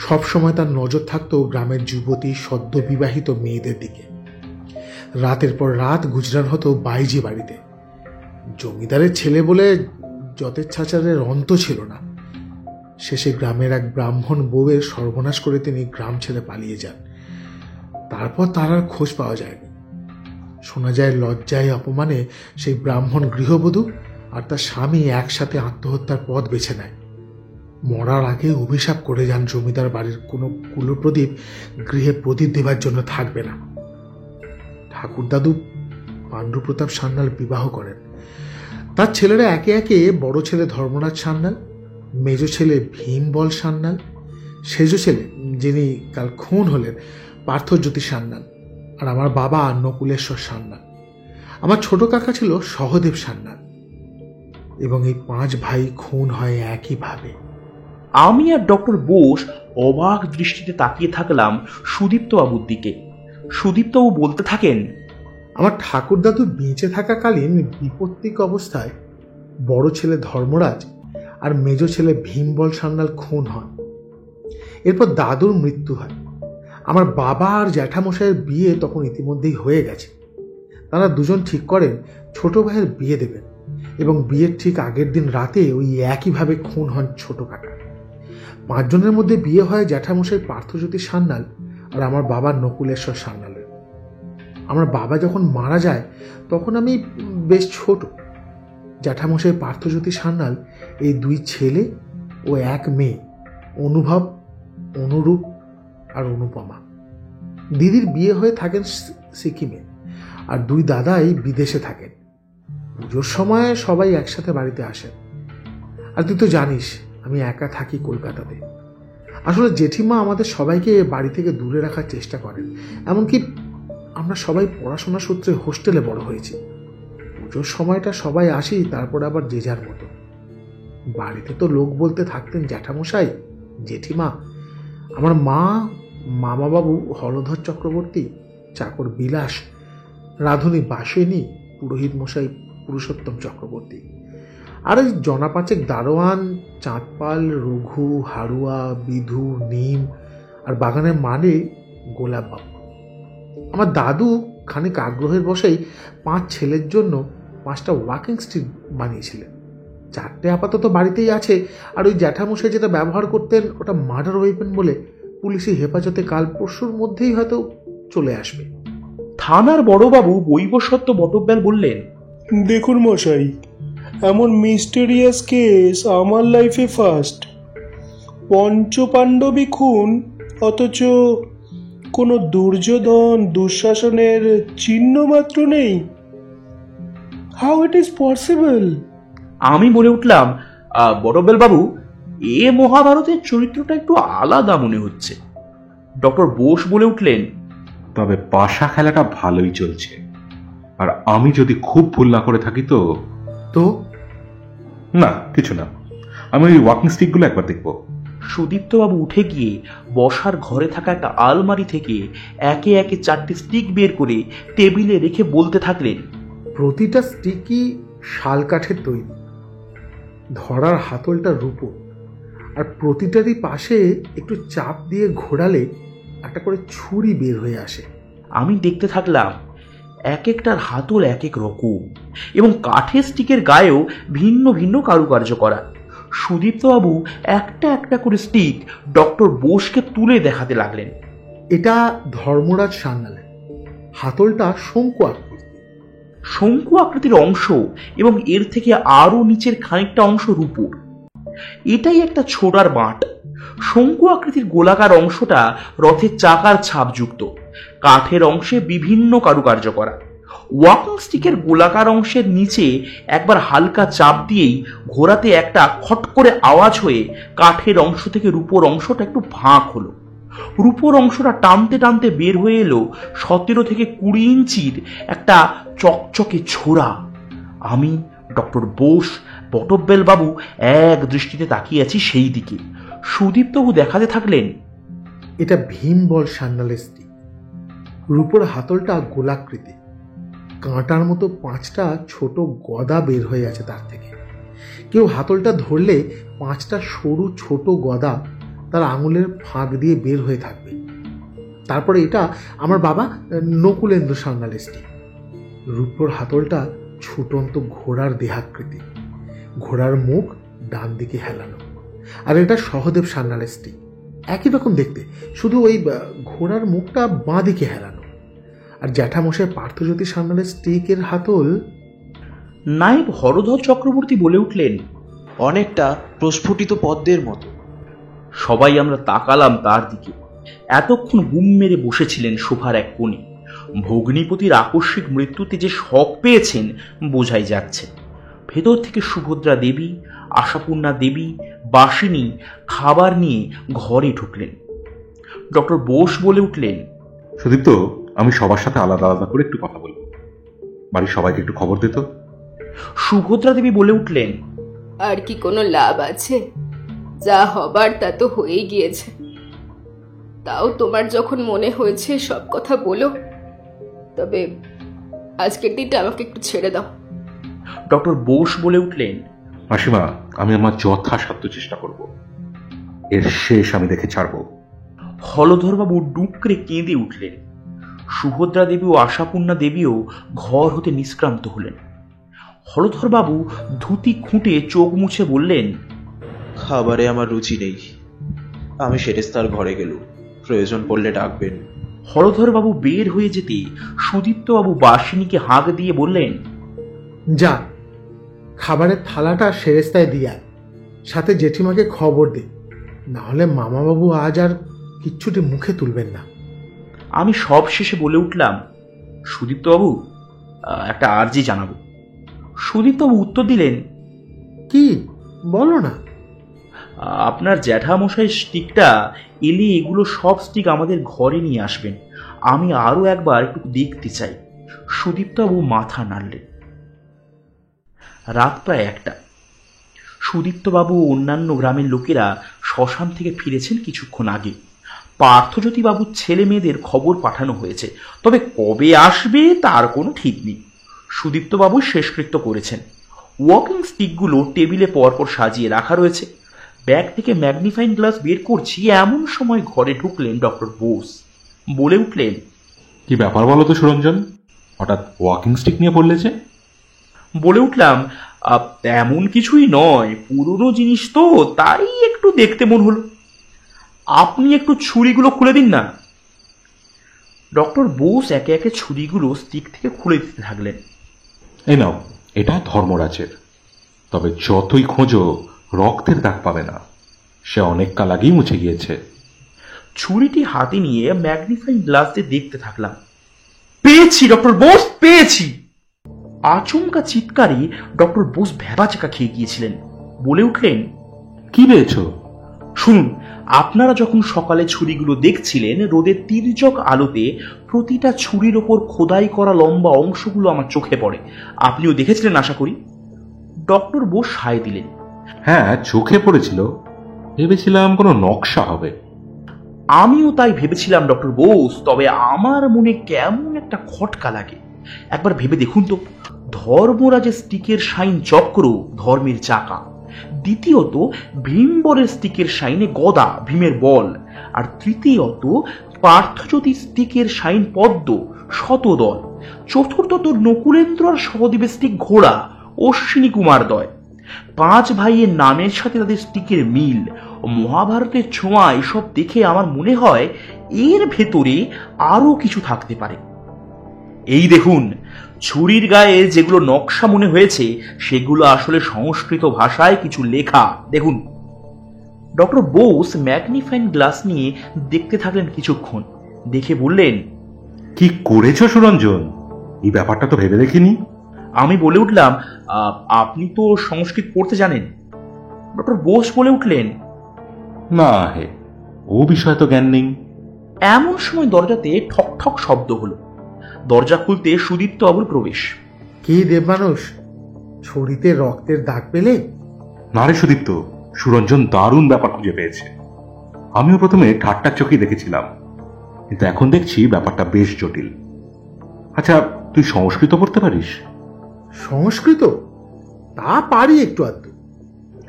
সবসময় তার নজর থাকতো গ্রামের যুবতী সদ্য বিবাহিত মেয়েদের দিকে। রাতের পর রাত গুজরান হতো বাইজি বাড়িতে। জমিদারের ছেলে বলে যথেচ্ছাচারের অন্ত ছিল না। শেষে গ্রামের এক ব্রাহ্মণ বউয়ের সর্বনাশ করে তিনি গ্রাম ছেড়ে পালিয়ে যান। তারপর তার আর খোঁজ পাওয়া যায়নি। শোনা যায় লজ্জায় অপমানে সেই ব্রাহ্মণ গৃহবধূ আর তার স্বামী একসাথে আত্মহত্যার পথ বেছে নেয়। মরার আগে অভিশাপ করে যান জমিদার বাড়ির কোনো কুলপ্রদীপ গৃহে প্রদীপ দেবার জন্য থাকবে না। ঠাকুর দাদু পাণ্ডু প্রতাপ সান্যাল বিবাহ করেন। তার ছেলেরা একে একে বড় ছেলে ধর্মরাজ সান্যাল, মেজ ছেলে ভীমবল সান্যাল, সেজ ছেলে যিনি কাল খুন হলেন পার্থজ্যোতি সান্যাল, আর আমার বাবা নকুলেশ্বর সান্যাল। আমার ছোট কাকা ছিল সহদেব সান্যাল। এবং এই 5 ভাই খুন হয় একইভাবে। আমি আর ডক্টর বোস অবাক দৃষ্টিতে তাকিয়ে থাকলাম সুদীপ্তবাবুর দিকে। সুদীপ্তবাবু বলতে থাকেন, আমার ঠাকুর দাদু বেঁচে থাকাকালীন বিপত্তিক অবস্থায় বড় ছেলে ধর্মরাজ আর মেজ ছেলে ভীমবল সান্যাল খুন হন। এরপর দাদুর মৃত্যু হয়। আমার বাবা আর জ্যাঠামশাইয়ের বিয়ে তখন ইতিমধ্যেই হয়ে গেছে। তারা দুজন ঠিক করেন ছোট ভাইয়ের বিয়ে দেবেন, এবং বিয়ের ঠিক আগের দিন রাতে ওই একইভাবে খুন হন ছোট কাকা। 5 জনের মধ্যে বিয়ে হয় জ্যাঠামশাই পার্থজ্যোতি সান্যাল আর আমার বাবা নকুলেশ্বর সান্যালের। আমার বাবা যখন মারা যায় তখন আমি বেশ ছোট। জ্যাঠামশাই পার্থজ্যোতি সান্যাল এই 2 ছেলে ও 1 মেয়ে, অনুভব, অনুরূপ আর অনুপমা। দিদির বিয়ে হয়ে থাকেন সিকিমে, আর 2 দাদাই বিদেশে থাকেন। পুজোর সময় সবাই একসাথে বাড়িতে আসেন। আর তুই তো জানিস আমি একা থাকি কলকাতাতে। আসলে জেঠিমা আমাদের সবাইকে বাড়ি থেকে দূরে রাখার চেষ্টা করেন। এমনকি আমরা সবাই পড়াশোনা সূত্রে হোস্টেলে বড় হয়েছি। পুজোর সময়টা সবাই আসি, তারপর আবার যে যার মতো। বাড়িতে তো লোক বলতে থাকতেন জ্যাঠামশাই, জেঠিমা, আমার মা, মামাবাবু হলধর চক্রবর্তী, চাকর বিলাস, রাঁধুনি বাসিনী, পুরোহিত মশাই পুরুষোত্তম চক্রবর্তী, আর ওই জনাপাচেক দারোয়ান চাঁদপাল, রঘু, হাড়ুয়া, বিধু, নিম, আর বাগানের মানে গোলাপবাবু। আমার দাদু খানিক আগ্রহের বশেই 5 ছেলের জন্য 5টা ওয়াকিং স্টিক বানিয়েছিলেন। 4টে আপাতত বাড়িতেই আছে, আর ওই জ্যাঠামশাই যেটা ব্যবহার করতেন ওটা মার্ডার ওয়েপেন বলে পুলিশি হেফাজতে কাল পরশুর মধ্যেই হয়তো চলে আসবে। থানার বড়বাবু বৈবস্বত্ব বটব্যাল বললেন, দেখুন মশাই, এমন মিস্টেরিয়াস কেস আমার লাইফে ফার্স্ট। পঞ্চপাণ্ডবী খুন, অথচ কোনো দুর্যোধন দুঃশাসনের চিহ্ন মাত্র নেই। How it is possible? আমি বলে উঠলাম, বটব্যাল বাবু, এ মহাভারতের চরিত্রটা একটু আলাদা মনে হচ্ছে। ডক্টর বোস বলে উঠলেন, তবে পাশা খেলাটা ভালোই চলছে, আর আমি যদি খুব ভুল না করে থাকি তো তো না, কিছু না, আমি ওই ওয়াকিং স্টিকগুলো একবার দেখব। সুদীপ্তবাবু উঠে গিয়ে বসার ঘরে থাকা একটা আলমারি থেকে একে একে 4টে স্টিক বের করে টেবিলে রেখে বলতে থাকলেন, প্রতিটা স্টিকই শাল কাঠের তৈরি, ধরার হাতলটা রূপো, আর প্রতিটারই পাশে একটু চাপ দিয়ে ঘোরালে একটা করে ছুরি বের হয়ে আসে। আমি দেখতে থাকলাম। এক একটার হাতল এক এক রকম, এবং কাঠের স্টিকের গায়েও ভিন্ন ভিন্ন কারুকার্য করা। সুদীপ্তবাবু একটা একটা করে স্টিক ডক্টর বোসকে তুলে দেখাতে লাগলেন। এটা ধর্মরাজ সান্যালের হাতলটা শঙ্কু আকৃতির অংশ, এবং এর থেকে আরো নিচের খানিকটা অংশ রূপোর। এটাই একটা ছোড়ার বাঁট। শঙ্কু আকৃতির গোলাকার অংশটা রথের চাকার ছাপযুক্ত, কাঠের অংশে বিভিন্ন কারুকার্য করা। ওয়াকিং স্টিকের গোলাকার অংশের নিচে একবার হালকা চাপ দিয়েই ঘোরাতে একটা খট করে আওয়াজ হয়ে কাঠের অংশ থেকে রূপোর অংশটা একটু ভাঁক হলো। রূপোর অংশটা টানতে টানতে বের হয়ে এলো 17 থেকে 20 ইঞ্চির একটা চকচকে ছোড়া। আমি, ডক্টর বোস, বটব্যাল বাবু এক দৃষ্টিতে তাকিয়ে আছি সেই দিকে। সুদীপ্তবাবু দেখাতে থাকলেন, এটা ভীমবল সান্যালের স্টিক। রূপোর হাতলটা গোলাকৃতি, কাঁটার মতো 5টা ছোট গদা বের হয়ে আছে তার থেকে। কেউ হাতলটা ধরলে 5টা সরু ছোট গদা তার আঙুলের ফাঁক দিয়ে বের হয়ে থাকবে। তারপরে এটা আমার বাবা নকুলেন্দ্র সান্যালের স্টিক। রূপোর হাতলটা ছুটন্ত ঘোড়ার দেহাকৃতি, ঘোড়ার মুখ ডান দিকে হেলানো। আর এটা সহদেব সান্যালের স্টিক, একই রকম দেখতে, শুধু ওই ঘোড়ার মুখটা বাঁ দিকে হেলানো। আর জ্যাঠামশাই পার্থজ্যোতি সান্যালের স্টিকের হাতল। নায়েব হরধর চক্রবর্তী বলে উঠলেন, অনেকটা প্রস্ফুটিত পদ্মের মতো। সবাই আমরা তাকালাম তার দিকে। এতক্ষণ গুম মেরে বসেছিলেন সোফার এক কোণে। ভগ্নিপতির আকস্মিক মৃত্যুতে যে শক পেয়েছেন বোঝাই যাচ্ছে। ভেতর থেকে সুভদ্রা দেবী, আশাপূর্ণা দেবী, বাসিনী খাবার নিয়ে ঘরে ঢুকলেন। ডক্টর বোস বলে উঠলেন, সুদীপ্ত, আমি সবার সাথে আলাদা আলাদা করে একটু কথা বলবো, বাড়ির সবাইকে একটু খবর দিত। সুভদ্রা দেবী বলে উঠলেন, আর কি কোনো লাভ আছে? যা হবার তা তো হয়েই গিয়েছে। তাও তোমার যখন মনে হয়েছে সব কথা বলো, তবে আজকের দিনটা আমাকে একটু ছেড়ে দাও। ডক্টর বোস বলে উঠলেন, মাসিমা, আমি আমার যথাসাধ্য চেষ্টা করব, এর শেষ আমি দেখে ছাড়ব। হলধরবাবু ডুকরে কেঁদে উঠলেন। সুভদ্রা দেবী ও আশাপূর্ণা দেবীও ঘর হতে নিষ্ক্রান্ত হলেন। হলধরবাবু ধুতি খুঁটে চোখ মুছে বললেন, খাবারে আমার রুচি নেই, আমি সেরেস্তার ঘরে গেল, প্রয়োজন পড়লে ডাকবেন। হলধরবাবু বের হয়ে যেতে সুদীপ্তবাবু বাসিনীকে হাঁক দিয়ে বললেন, যা, খাবারের থালাটা সেরেস্তায় দিয়া, সাথে জেঠিমাকে খবর দে, না হলে মামাবাবু আজ আর কিচ্ছুটি মুখে তুলবেন না। আমি সব শেষে বলে উঠলাম, সুদীপ্তবাবু, একটা আর্জি জানাবো। সুদীপ্তবাবু উত্তর দিলেন, কি বলো না? আপনার জ্যাঠামশাইয়ের স্টিকটা এলে এগুলো সব স্টিক আমাদের ঘরে নিয়ে আসবেন, আমি আরো একবার একটু দেখতে চাই। সুদীপ্তবাবু মাথা নাড়লেন। রাত প্রায় 1টা। সুদীপ্তবাবু ও অন্যান্য গ্রামের লোকেরা শ্মশান থেকে ফিরেছেন কিছুক্ষণ আগে। পার্থজ্যোতিবাবুর ছেলে মেয়েদের খবর পাঠানো হয়েছে, তবে কবে আসবে তার কোনো ঠিক নেই। সুদীপ্তবাবু শেষকৃত্য করেছেন। ওয়াকিং স্টিকগুলো টেবিলে পরপর সাজিয়ে রাখা রয়েছে। ব্যাগ থেকে ম্যাগনিফাইং গ্লাস বের করছি, এমন সময় ঘরে ঢুকলেন ডক্টর বোস। বলে উঠলেন, কি ব্যাপার বলো তো সুরঞ্জন, হঠাৎ ওয়াকিং স্টিক নিয়ে পড়লে যে? বলে উঠলাম, তেমন কিছুই নয়, পুরনো জিনিস তো, তাই একটু দেখতে মন হলো। আপনি একটু ছুরিগুলো খুলে দিন না। ডক্টর বোস একে একে ছুরিগুলো স্টিক থেকে খুলে দিতে থাকলেন। এই নাও, এটা ধর্মরাজের, তবে যতই খোঁজো রক্তের দাগ পাবে না, সে অনেক কাল আগেই মুছে গিয়েছে। ছুরিটি হাতে নিয়ে ম্যাগনিফাইং গ্লাস দিয়ে দেখতে থাকলাম। পেয়েছি ডক্টর বোস, পেয়েছি! আচমকা চিৎকারে ডক্টর বোস ভ্যাবাচাকা খেয়ে গিয়েছিলেন। বলে উঠলেন, কি পেয়েছো? শুনুন, আপনারা যখন সকালে ছুরিগুলো দেখছিলেন, রোদের তির্যক আলোতে প্রতিটা ছুরির ওপর খোদাই করা লম্বা অংশগুলো আমার চোখে পড়ে। আপনিও দেখেছিলেন আশা করি। ডক্টর বোস সায় দিলেন। হ্যাঁ, চোখে পড়েছিল, ভেবেছিলাম কোনো নকশা হবে। আমিও তাই ভেবেছিলাম ডক্টর বোস, তবে আমার মনে কেমন একটা খটকা লাগে। একবার ভেবে দেখুন তো, ধর্মরাজের স্টিকের শাইন চক্র ধর্মের চাকা, দ্বিতীয়ত ভীমবরের স্টিকের শাইনে গদা ভীমের বল, আর তৃতীয়ত পার্থজ্যোতি স্টিকের শাইন পদ্ম শতদল, চতুর্থত নকুলেন্দ্র আর সহদেবের স্টিক ঘোড়া অশ্বিনী কুমারদয়। 5 ভাইয়ের নামের সাথে তাদের স্টিকের মিল, মহাভারতের ছোঁয়া, এসব দেখে আমার মনে হয় এর ভেতরে আরো কিছু থাকতে পারে। এই দেখুন, ছুরির গায়ে যেগুলো নকশা মনে হয়েছে সেগুলো আসলে সংস্কৃত ভাষায় কিছু লেখা। দেখুন। ডক্টর বোস ম্যাগনিফাইং গ্লাস নিয়ে দেখতে থাকলেন কিছুক্ষণ, দেখে বললেন, কি করেছো সুরঞ্জন? এই ব্যাপারটা তো ভেবে দেখিনি। আমি বলে উঠলাম, আপনি তো সংস্কৃত পড়তে জানেন। ডক্টর বোস বলে উঠলেন, না হে, ও বিষয়ে তো জ্ঞান নেই। এমন সময় দরজাতে ঠক ঠক শব্দ হলো। দরজা খুলতে সুদীপ্তবাবুর প্রবেশ। কি দেবমানুষ, ছুরিতে রক্তের দাগ পেলে? না রে সুদীপ্ত, সুরঞ্জন দারুণ ব্যাপার খুঁজে পেয়েছে। আমিও প্রথমে ঠাট্টার চোখেই দেখেছিলাম, কিন্তু এখন দেখছি ব্যাপারটা বেশ জটিল। আচ্ছা, তুই সংস্কৃত পড়তে পারিস? সংস্কৃত? তা পারি একটু আধটু।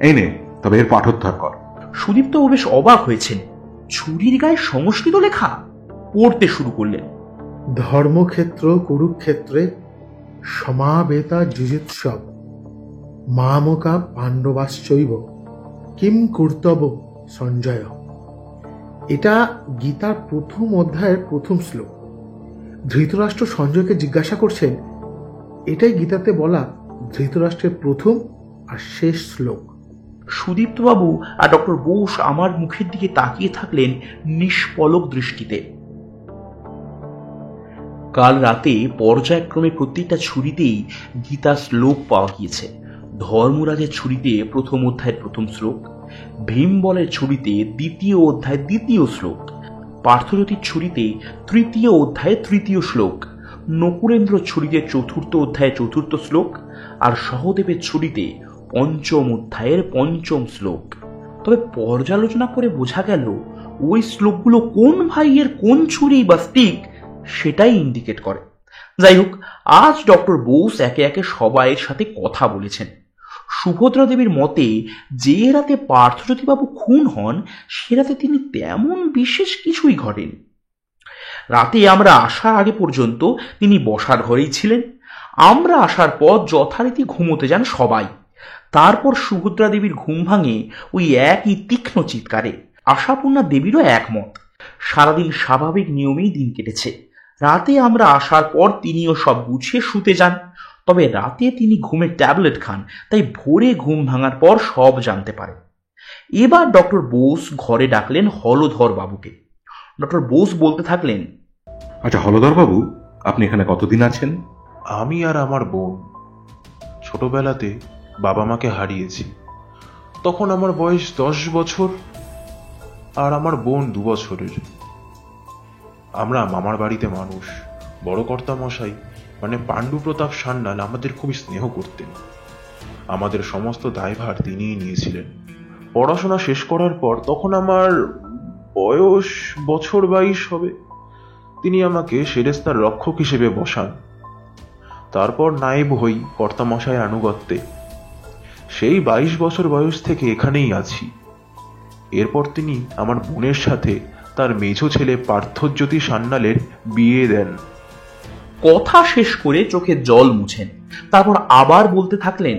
এই নে, তবে এর পাঠোদ্ধার কর। সুদীপ্তবাবু বেশ অবাক হয়েছেন। ছুরির গায়ে সংস্কৃত লেখা? পড়তে শুরু করলেন। ধর্মক্ষেত্র কুরুক্ষেত্রে সমাবেতা যুযুৎসব মামকা পাণ্ডবাশ্চৈব কিম কর্তব্য সঞ্জয়। এটা গীতার প্রথম অধ্যায়ের প্রথম শ্লোক। ধৃতরাষ্ট্র সঞ্জয়কে জিজ্ঞাসা করছেন, এটাই গীতাতে বলা ধৃতরাষ্ট্রের প্রথম আর শেষ শ্লোক। সুদীপ্তবাবু আর ডক্টর বোস আমার মুখের দিকে তাকিয়ে থাকলেন নিষ্পলক দৃষ্টিতে। কাল রাতে পর্যায়ক্রমে প্রত্যেকটা ছুরিতেই গীতা শ্লোক পাওয়া গিয়েছে। ধর্মরাজের ছুরিতে প্রথম অধ্যায়ের প্রথম শ্লোক, ভীমবলের ছুরিতে দ্বিতীয় অধ্যায়ের দ্বিতীয় শ্লোক, পার্থজ্যোতির ছুরিতে তৃতীয় অধ্যায়ের তৃতীয় শ্লোক, নকুলেন্দ্র ছুরিতে চতুর্থ অধ্যায়ের চতুর্থ শ্লোক, আর সহদেবের ছুরিতে পঞ্চম অধ্যায়ের পঞ্চম শ্লোক। তবে পর্যালোচনা করে বোঝা গেল ওই শ্লোকগুলো কোন ভাইয়ের কোন ছুরি বা স্টিক সেটাই ইন্ডিকেট করে। যাই হোক, আজ ডক্টর বোস একে একে সবাইয়ের সাথে কথা বলেছেন। সুভদ্রা দেবীর মতে যে রাতে পার্থজ্যোতিবাবু খুন হন সে রাতে তিনি তেমন বিশেষ কিছুই ঘটেনি। রাতে আমরা আসার আগে পর্যন্ত তিনি বসার ঘরেই ছিলেন। আমরা আসার পর যথারীতি ঘুমোতে যান সবাই। তারপর সুভদ্রা দেবীর ঘুম ভাঙে ওই একই তীক্ষ্ণ চিৎকারে। আশাপূর্ণা দেবীরও একমত। সারাদিন স্বাভাবিক নিয়মেই দিন কেটেছে। রাতে আমরা আসার পর তিনিও সব গুছিয়ে শুতে যান। তবে রাতে তিনি ঘুমের ট্যাবলেট খান, তাই ভোরে ঘুম ভাঙার পর সব জানতে পারেন। এবার ডক্টর বোস ঘরে ডাকলেন হলধর বাবুকে। ডক্টর বোস বলতে থাকলেন, আচ্ছা হলধর বাবু, আপনি এখানে কতদিন আছেন? আমি আর আমার বোন ছোটবেলাতে বাবা মাকে হারিয়েছি। তখন আমার বয়স 10 বছর আর আমার বোন 2 বছরের। আমরা মামার বাড়িতে মানুষ। বড় কর্তা মশাই মানে পাণ্ডু প্রতাপ সান্যাল আমাদের খুবই স্নেহ করতেন। আমাদের সমস্ত দায়ভার তিনিই নিয়েছিলেন। পড়াশোনা শেষ করার পর তখন আমার বয়স বছর 22 হবে। তিনি আমাকে সেরেস্তার রক্ষক হিসেবে বসান। তারপর নায়েব হই কর্তামশায়ের আনুগত্যে। সেই 22 বছর বয়স থেকে এখানেই আছি। এরপর তিনি আমার বোনের সাথে তার মেঝো ছেলে পার্থজ্যোতি সান্যালের বিয়ে দেন। কথা শেষ করে চোখে জল মুছেন, তারপর আবার বলতে থাকলেন,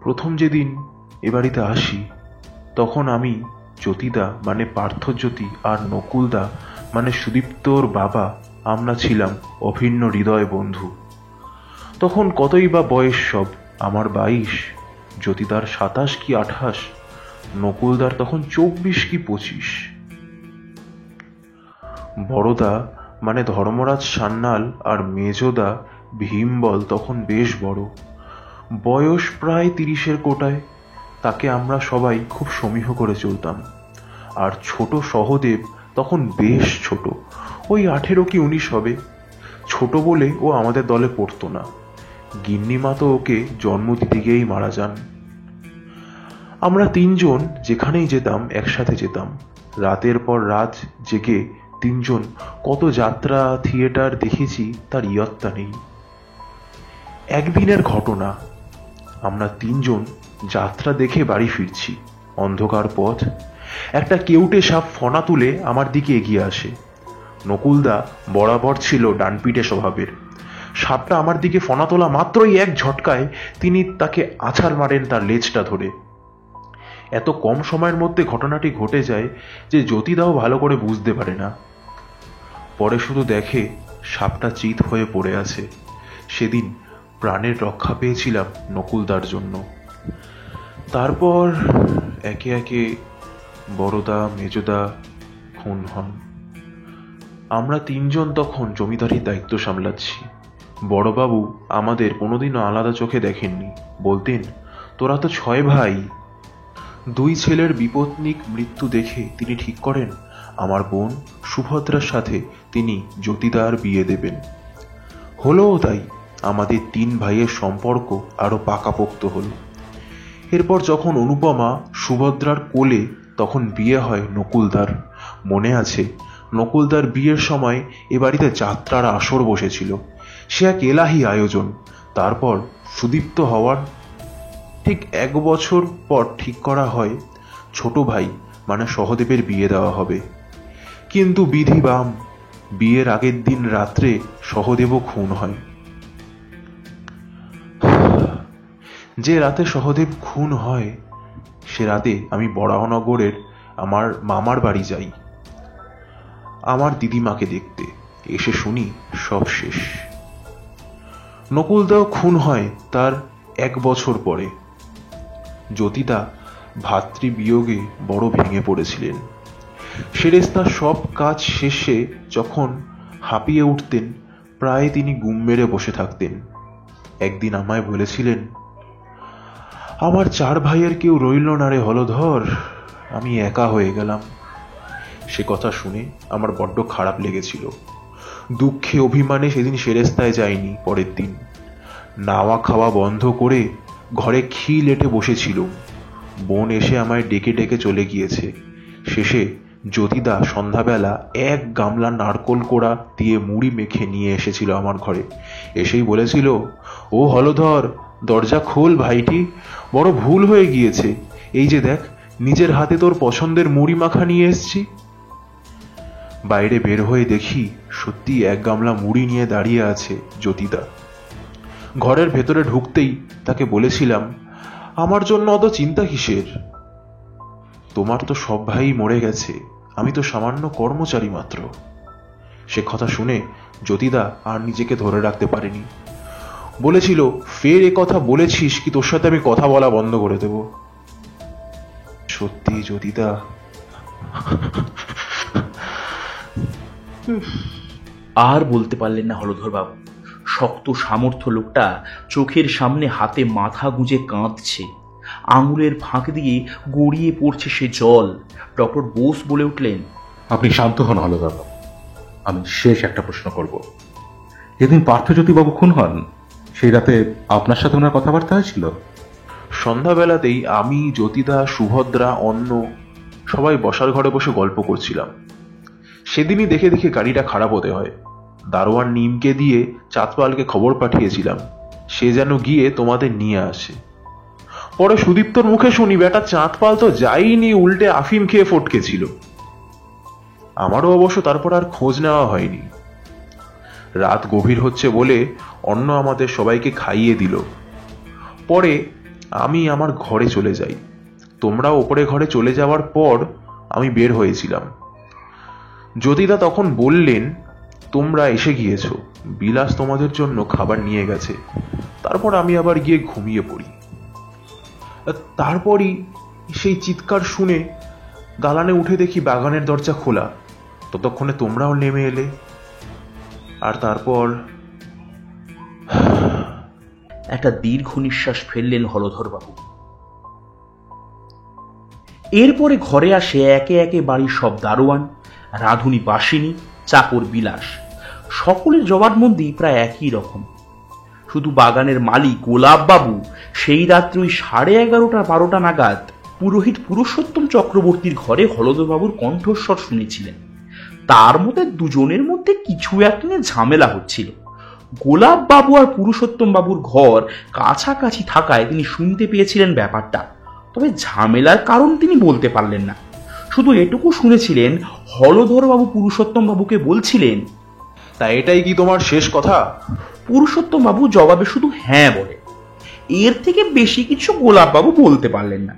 প্রথম যেদিন এ বাড়িতে আসি তখন আমি জ্যোতিদা মানে পার্থজ্যোতি আর নকুলদা মানে সুদীপ্তর বাবা আমরা ছিলাম অভিন্ন হৃদয় বন্ধু। তখন কতই বা বয়স সব, আমার 22, জ্যোতিদার 27 কি 28, নকুলদার তখন 24 কি 25। বড়দা মানে ধর্মরাজ সান্যাল আর মেজদা ভীমবল তখন বেশ বড়, বয়স প্রায় 30-এর কোটায়। তাকে আমরা সবাই খুব সমীহ করে চলতাম। আর ছোট সহদেব তখন বেশ ছোট, ওই 18 কি 19 হবে। ছোট বলে ও আমাদের দলে পড়তো না। গিন্নিমা তো ওকে জন্ম দিতে গিয়েই মারা যান। আমরা তিনজন যেখানেই যেতাম একসাথে যেতাম। রাতের পর রাত জেগে তিনজন কত যাত্রা থিয়েটার দেখেছি তার ইয়ত্তা নেই। একদিনের ঘটনা, আমরা তিনজন যাত্রা দেখে বাড়ি ফিরছি। অন্ধকার পথ, একটা কেউটে সাপ ফনা তুলে আমার দিকে এগিয়ে আসে। নকুলদা বরাবর ছিল ডানপিটে স্বভাবের। সাপটা আমার দিকে ফনা তোলা মাত্রই এক ঝটকায় তিনি তাকে আছাড় মারেন তার লেজটা ধরে। এত কম সময়ের মধ্যে ঘটনাটি ঘটে যায় যে জ্যোতিদাও ভালো করে বুঝতে পারে না। পরে শুধু দেখে সাপটা চিত হয়ে পড়ে আছে। সেদিন প্রাণের রক্ষা পেয়েছিলাম নকুলদার জন্য। তারপর একে একে বড়দা মেজদা খুন হন। আমরা তিনজন তখন জমিদারির দায়িত্ব সামলাচ্ছি। বড়বাবু আমাদের কোনোদিনও আলাদা চোখে দেখেননি, বলতেন, তোরা তো 6 ভাই। 2 ছেলের বিপত্নিক মৃত্যু দেখে তিনি ঠিক করেন আমার বোন সুভদ্রার সাথে তিনি জ্যোতিদার বিয়ে দেবেন। হলোও তাই। আমাদের 3 ভাইয়ের সম্পর্ক আরো পাকাপোক্ত হলো। এরপর যখন অনুপমা সুভদ্রার কোলে তখন বিয়ে হয় নকুলদার। মনে আছে, নকুলদার বিয়ের সময় এ বাড়িতে যাত্রার আসর বসেছিল। সে এক এলাহি আয়োজন। তারপর সুদীপ্ত হওয়ার ঠিক 1 বছর পর ঠিক করা হয় ছোট ভাই মানে সহদেবের বিয়ে দেওয়া হবে। কিন্তু বিধি বাম, বিয়ের আগের দিন রাত্রে সহদেবও খুন হয়। যে রাতে সহদেব খুন হয় সে রাতে আমি বরাহনগরের আমার মামার বাড়ি যাই আমার দিদিমাকে দেখতে। এসে শুনি সব শেষ। নকুলদাও খুন হয় তার 1 বছর পরে। জ্যোতিদা ভাতৃবিয়োগে বড় ভেঙে পড়েছিলেন। সেরেস্তার সব কাজ শেষে যখন হাঁপিয়ে উঠতেন প্রায় তিনি গুম মেরে বসে থাকতেন। একদিন আমায় বলেছিলেন, আমার 4 ভাইয়ের কেউ রইল না রে হলধর, আমি একা হয়ে গেলাম। সে কথা শুনে আমার বড্ড খারাপ লেগেছিল। দুঃখে অভিমানে সেদিন সেরেস্তায় যাইনি। পরের দিন নাওয়া খাওয়া বন্ধ করে ঘরে খিল এঁটে বসেছিল। বোন এসে আমায় ডেকে ডেকে চলে গিয়েছে। শেষে জ্যোতিদা সন্ধ্যাবেলা 1 গামলা নারকোল কোড়া দিয়ে মুড়ি মেখে নিয়ে এসেছিল আমার ঘরে। এসেই বলেছিল, ও হলধর, দরজা খোল ভাইটি, বড় ভুল হয়ে গিয়েছে। এই যে দেখ, নিজের হাতে তোর পছন্দের মুড়ি মাখা নিয়ে এসছি। বাইরে বের হয়ে দেখি সত্যি 1 গামলা মুড়ি নিয়ে দাঁড়িয়ে আছে জ্যোতিদা। ঘরের ভেতরে ঢুকতেই তাকে বলেছিলাম, আমার জন্য অত চিন্তা কিসের? তোমার তো সব ভাই মরে গেছে, আমি তো সামান্য কর্মচারী মাত্র। সে কথা শুনে জ্যোতিদা আর নিজেকে ধরে রাখতে পারেনি। বলেছিল, ফের এ কথা বলেছিস কি তোর সাথে আমি কথা বলা বন্ধ করে দেব। সত্যি জ্যোতিদা। আর বলতে পারলেন না হলধর বাবু। শক্ত সামর্থ্য লোকটা চোখের সামনে হাতে মাথা গুঁজে কাঁদছে। আঙুলের ফাঁক দিয়ে গড়িয়ে পড়ছে সে জল। ডক্টর বোস বলে উঠলেন, আপনি শান্ত হন হলদারবাবু। আমি শেষ একটা প্রশ্ন করব। যেদিন পার্থজ্যোতিবাবু খুন হন সেই রাতে আপনার সাথে ওনার কথাবার্তা হয়েছিল? সন্ধ্যাবেলাতেই আমি, জ্যোতিদা, সুভদ্রা, অন্ন সবাই বসার ঘরে বসে গল্প করছিলাম। সেদিনই দেখে দেখে গাড়িটা খারাপ হতে হয়। দারোয়ান নিমকে দিয়ে চাঁদপালকে খবর পাঠিয়েছিলাম, সে যেন গিয়ে তোমাদের নিয়ে আসে। পরে সুদীপ্তর মুখে শুনি বেটা চাঁদপাল তো যায়নি, উল্টে আফিম খেয়ে ফটকেছিল। আমারও অবশ্য তারপর আর খোঁজ নেওয়া হয়নি। রাত গভীর হচ্ছে বলে অন্ন আমাদের সবাইকে খাইয়ে দিল। পরে আমি আমার ঘরে চলে যাই। তোমরা ওপরে ঘরে চলে যাওয়ার পর আমি বের হয়েছিলাম। জ্যোতিদা তখন বললেন, তোমরা এসে গিয়েছো, বিলাস তোমাদের জন্য খাবার নিয়ে গেছে। তারপর আমি আবার গিয়ে ঘুমিয়ে পড়ি। তারপরই সেই চিৎকার শুনে দালানে উঠে দেখি বাগানের দরজা খোলা। ততক্ষণে তোমরাও নেমে এলে। আর তারপর একটা দীর্ঘ নিঃশ্বাস ফেললেন হলধরবাবু। এরপরে ঘরে আসে একে একে বাড়ির সব দারোয়ান, রাঁধুনি বাসিনী, চাকর বিলাস। সকলের জবানবন্দি প্রায় একই রকম। শুধু বাগানের মালিক গোলাপবাবু সেই রাত্রে ওই 11:30-12টা নাগাদ পুরোহিত পুরুষোত্তম চক্রবর্তীর ঘরে হলধরবাবুর কণ্ঠস্বর শুনেছিলেন। তার মধ্যে দুজনের মধ্যে কিছু একটা নিয়ে ঝামেলা হচ্ছিল। গোলাপবাবু আর পুরুষোত্তম বাবুর ঘর কাছাকাছি থাকায় তিনি শুনতে পেয়েছিলেন ব্যাপারটা, তবে ঝামেলার কারণ তিনি বলতে পারলেন না। শুধু এটুকু শুনেছিলেন হলধরবাবু পুরুষোত্তম বাবুকে বলছিলেন, তা এটাই কি তোমার শেষ কথা? পুরুষোত্তম বাবু জবাবে শুধু হ্যাঁ বলে। এর থেকে বেশি কিছু গোলাপবাবু বলতে পারলেন না।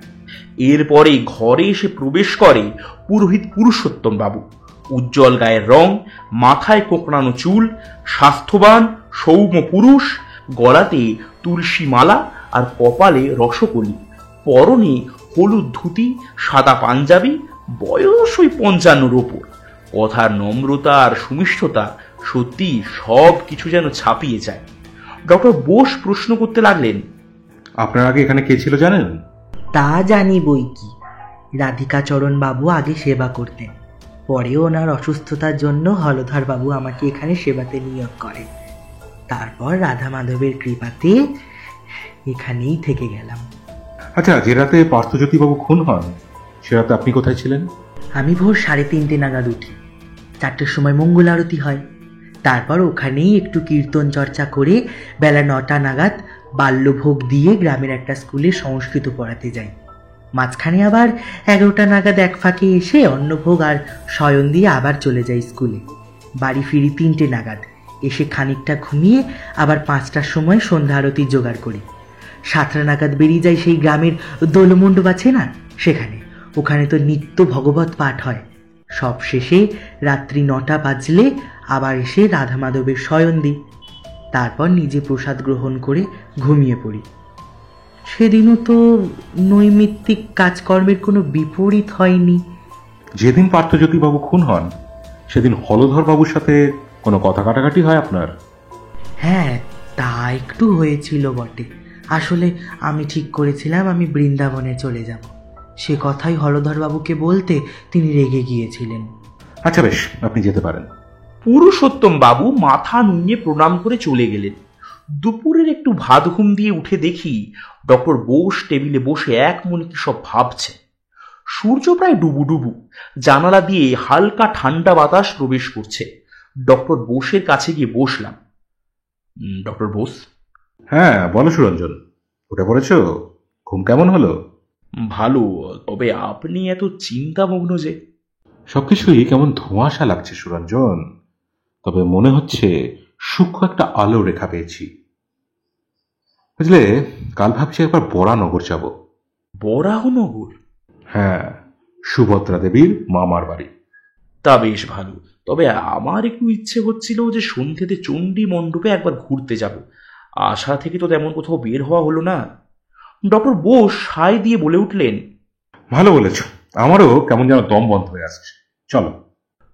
এরপরে ঘরে এসে প্রবেশ করে পুরোহিত পুরুষোত্তম বাবু। উজ্জ্বল গায়ের রং, মাথায় কোঁকড়ানো চুল, স্বাস্থ্যবান সৌম্য পুরুষ, গলাতে তুলসী মালা আর কপালে রসকলি, পরনে হলুদ ধুতি, সাদা পাঞ্জাবি, বয়স ওই 55-র ওপর। কথার নম্রতা আর সুমিষ্টতা সত্যি সব কিছু যেন ছাপিয়ে যায়। ডক্টর বোস প্রশ্ন করতে লাগলেন, আপনার আগে এখানে কে ছিল জানেন? তা জানি বই কি, রাধিকাচরণ বাবু আগে সেবা করতেন, পরে ওনার অসুস্থতার জন্য হলধর বাবু আমাকে এখানে সেবাতে নিয়োগ করেন। তারপর রাধা মাধবের কৃপাতে এখানেই থেকে গেলাম। আচ্ছা, যে রাতে পার্থজ্যোতিবাবু খুন হন সে রাতে আপনি কোথায় ছিলেন? আমি ভোর 3:30 নাগাদ উঠি। 4টের সময় মঙ্গল আরতি হয়। তারপর ওখানেই একটু কীর্তন চর্চা করে বেলা 9টা নাগাদ বাল্যভোগ দিয়ে গ্রামের একটা স্কুলে সংস্কৃত পড়াতে যাই। মাঝখানে আবার 11টা নাগাদ এক ফাঁকে এসে অন্নভোগ আর শয়ন দিয়ে আবার চলে যাই স্কুলে। বাড়ি ফিরি 3টে নাগাদ, এসে খানিকটা ঘুমিয়ে আবার 5টার সময় সন্ধ্যা আরতির জোগাড় করি। 7টা নাগাদ বেরিয়ে যাই সেই গ্রামের দোলমণ্ডপ আছে না, সেখানে। ওখানে তো নিত্য ভগবত পাঠ হয়। সব শেষে রাত্রি 9টা বাজলে আবার এসে রাধা মাধবের শয়ন দিই। তারপর নিজে প্রসাদ গ্রহণ করে ঘুমিয়ে পড়ি। সেদিনও তো নৈমিত্তিক কাজকর্মের কোনো বিপরীত হয়নি। যেদিন পার্থজ্যোতিবাবু খুন হন সেদিন হলধর বাবুর সাথে কোনো কথা কাটাকাটি হয় আপনার? হ্যাঁ, তা একটু হয়েছিল বটে। আসলে আমি ঠিক করেছিলাম আমি বৃন্দাবনে চলে যাব। সে কথাই হলধর বাবুকে বলতে তিনি রেগে গিয়েছিলেন। আচ্ছা বেশ, আপনি যেতে পারেন। পুরুষোত্তম বাবু মাথা নুইয়ে প্রণাম করে চলে গেলেন। দুপুরের একটু ভাত ঘুম দিয়ে উঠে দেখি ডক্টর বোস টেবিলে বসে এক মনে কি সব ভাবছে। সূর্য প্রায় ডুবু। জানালা দিয়ে হালকা ঠান্ডা বাতাস প্রবেশ করছে। ডক্টর বোসের কাছে গিয়ে বসলাম। ডক্টর বোস। হ্যাঁ বলো সুরঞ্জন, উঠে পড়েছো? ঘুম কেমন হলো? ভালো, তবে আপনি এত চিন্তামগ্ন যে? সবকিছুই কেমন ধোঁয়াশা লাগছে সুরঞ্জন, তবে মনে হচ্ছে সূক্ষ্ম একটা আলো রেখা পেয়েছি। বুঝলে, কাল ভাবছি একবার বরানগর যাব। বরাহনগর? হ্যাঁ, সুভদ্রা দেবীর মামার বাড়ি। তা বেশ ভালো, তবে আমার একটু ইচ্ছে হচ্ছিল যে সন্ধ্যেতে চণ্ডী মণ্ডপে একবার ঘুরতে যাব। আশা থেকে তো তেমন কোথাও বের হওয়া হলো না। ডক্টর বোস সায় দিয়ে বলে উঠলেন, ভালো বলেছ, আমারও কেমন যেন দম বন্ধ হয়ে আসছে, চলো।